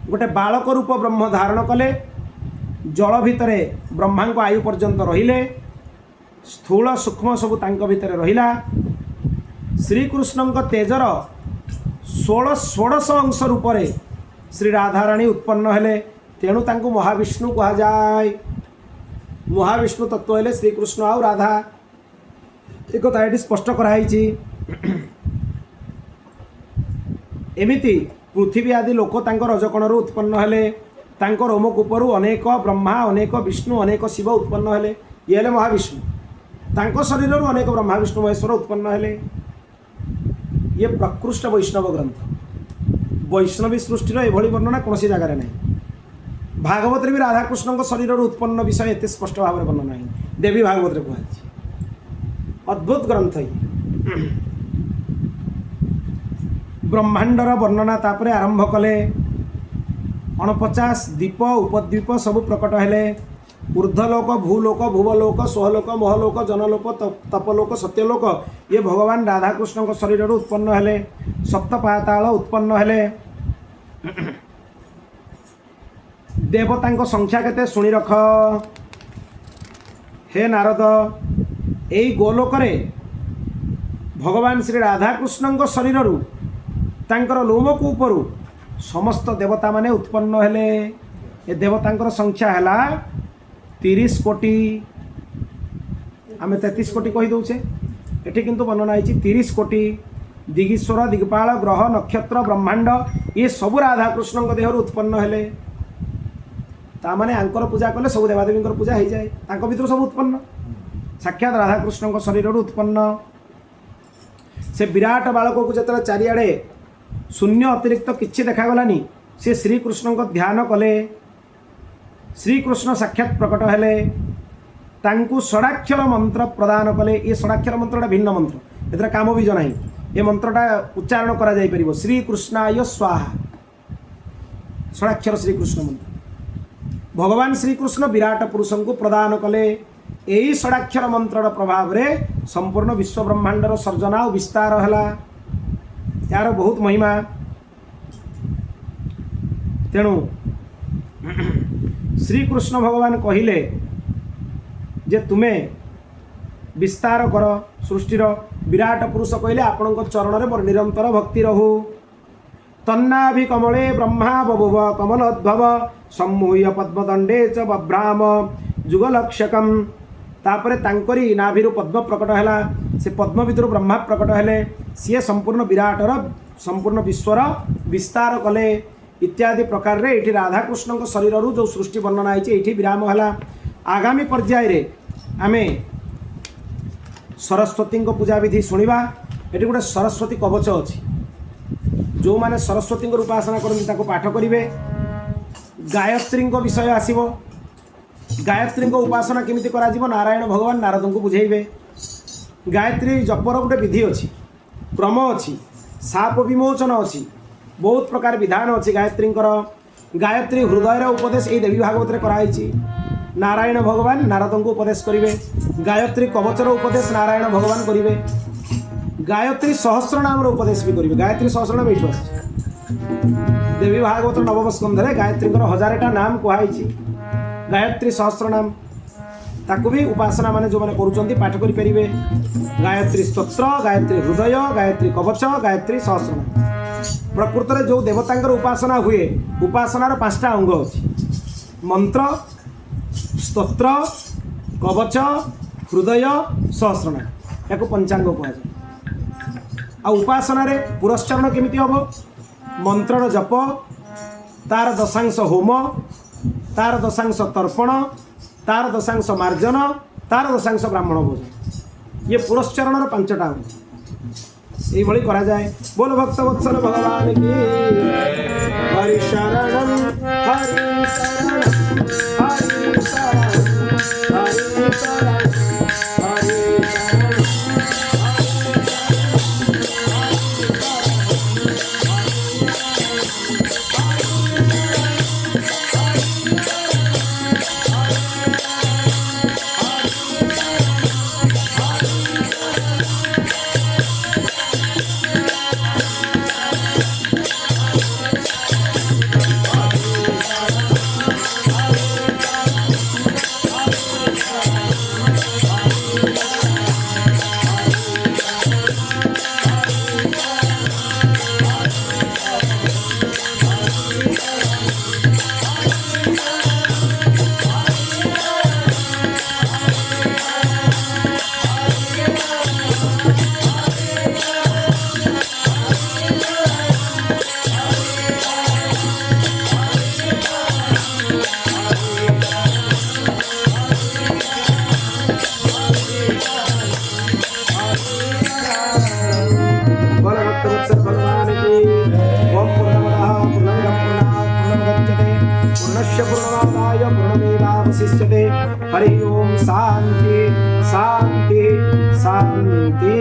गोटे बालक रूप ब्रह्म धारण कले जल भितर ब्रह्मा को आयु पर्यंत रहिले स्थूल सूक्ष्म सबू तांको भितर रहिला श्रीकृष्ण तेजर 16 अंश रूप श्री राधाराणी उत्पन्न हेले तेणु तांको महाविष्णु कहा जाए महाविष्णु तत्व हेले श्रीकृष्ण और राधा एक कथा ये स्पष्ट कराई एमिति पृथ्वी आदि लोक रजकणर उत्पन्न हेले तांको रोमकूपर अनेक ब्रह्मा अनेक विष्णु अनेक शिव उत्पन्न हेले ये हेले महाविष्णु तांको शरीर अनेक ब्रह्मा विष्णु महेश्वर उत्पन्न हेले ये प्रकृष्ट वैष्णव ग्रंथ वैष्णवी सृष्टिर एभली वर्णना कौन जगार ना भागवत भी राधाकृष्ण शरीर उत्पन्न विषय एत स्पष्ट भाव में वर्णना है देवी भागवत कहुई अद्भुत ग्रंथ ब्रह्मांडर वर्णना तापर आरंभ कले 49 द्वीप उपद्वीप सब प्रकट हेले ऊर्ध्वलोक भूलोक भुवलोक स्वलोक महलोक जनलोक तपलोक सत्यलोक ये भगवान राधाकृष्ण शरीर उत्पन्न हेले सप्त पाताल उत्पन्न हेले देवता संख्या केते सुनी रख हे नारद यही गोलोक भगवान श्री राधाकृष्ण शरीर तांकर लोमकूपर समस्त देवता माने उत्पन्न हेले ए देवतांकर संख्या हैला 30 कोटी आम 33 कोटी कही दौचे एठी किंतु वर्णना है 30 कोटी दिगीश्वर दिगपाल ग्रह नक्षत्र ब्रह्मांड ये सब राधाकृष्ण देहर उत्पन्न हेले तामाने आंकर पूजा कले सब देवादेवी पूजा हो जाए तांको भीतर सब उत्पन्न साक्षात राधाकृष्ण शरीर उत्पन्न से विराट बालक को जो चारिआडे शून्य अतिरिक्त किसी देखागलानी से श्रीकृष्ण को ध्यान कले श्रीकृष्ण साक्षात प्रकट हेले तांकु षडाक्षर मंत्र प्रदान कले ये षडाक्षर मंत्रटा भिन्न मंत्र एथर काम बीज ना ये मंत्रटा उच्चारण करा जाई परिबो श्रीकृष्णाय स्वाहा षडाक्षर श्रीकृष्ण मंत्र भगवान श्रीकृष्ण विराट पुरुष को प्रदान कले यही षडाक्षर मंत्र प्रभाव रे संपूर्ण विश्व ब्रह्मांडर सर्जना और विस्तार है यार बहुत महिमा तेणु श्रीकृष्ण भगवान कहले जे तुम्हें विस्तार कर सृष्टिर विराट पुरुष कहले आपण चरण में मोर निरंतर भक्ति रहू तन्नाभि कमले ब्रह्मा बभुव कमलोद्भव सम्मूह्य पद्मदंडे च बभ्राम जुगलक्षकम तापरे तांकरी नाभिरु पद्म प्रकट हैला से पद्म भितर ब्रह्मा प्रकट हेले सी संपूर्ण विराटर संपूर्ण विश्वर विस्तार कले इत्यादि प्रकार रे एठी राधाकृष्ण शरीर जो सृष्टि वर्णना है विराम है आगामी पर्याय रे आमे सरस्वती पूजा विधि शुणा। ये गोटे सरस्वती कवच अच्छी जो मैंने सरस्वती उपासना करते पाठ करेंगे। गायत्री विषय आसव गायत्री उपासना केमी कर नारायण भगवान नारद को बुझेबे। गायत्री जपर गोटे विधि अच्छी क्रम अच्छी साप विमोचन अच्छी बहुत प्रकार विधान अच्छी गायत्री। गायत्री हृदय उपदेश ये देवी भागवत कराई। नारायण भगवान नारद को उपदेश करेंगे। गायत्री कवचर उपदेश नारायण भगवान करेंगे। गायत्री सहस्र नाम उपदेश भी करेंगे। गायत्री सहस्र नाम ये देवी भागवत नवम स्कंधे गायत्री 1000टा नाम कहुई। गायत्री सहस्र नाम ताकू भी उपासना माने जो मैंने करुँच पाठ करेंगे। गायत्री स्तोत्र गायत्री हृदय गायत्री कवच गायत्री सहस्र नाम। प्रकृत में जो देवता उपासना हुए उपासनार 5टा अंग अच्छी मंत्र स्तोत्र कवच हृदय सहस्रनाम या पंचांग कहुए। आ उपासना रे पुरस्चरण केमिति हम मंत्रर जप तार दशांश होम तार दशांश तर्पण तार दशांश मार्जन तार दशांश ब्राह्मण भोजन ये पुरस्चरण 5टा अंग ये करा जाए। बोल भक्त वत्सल भगवान की हरि शरणं हरि शरणं हरि शरणं हरि शरणं हरि शरणं। पूर्णमेवावशिष्यते। हरि ओम शांति शांति शांति।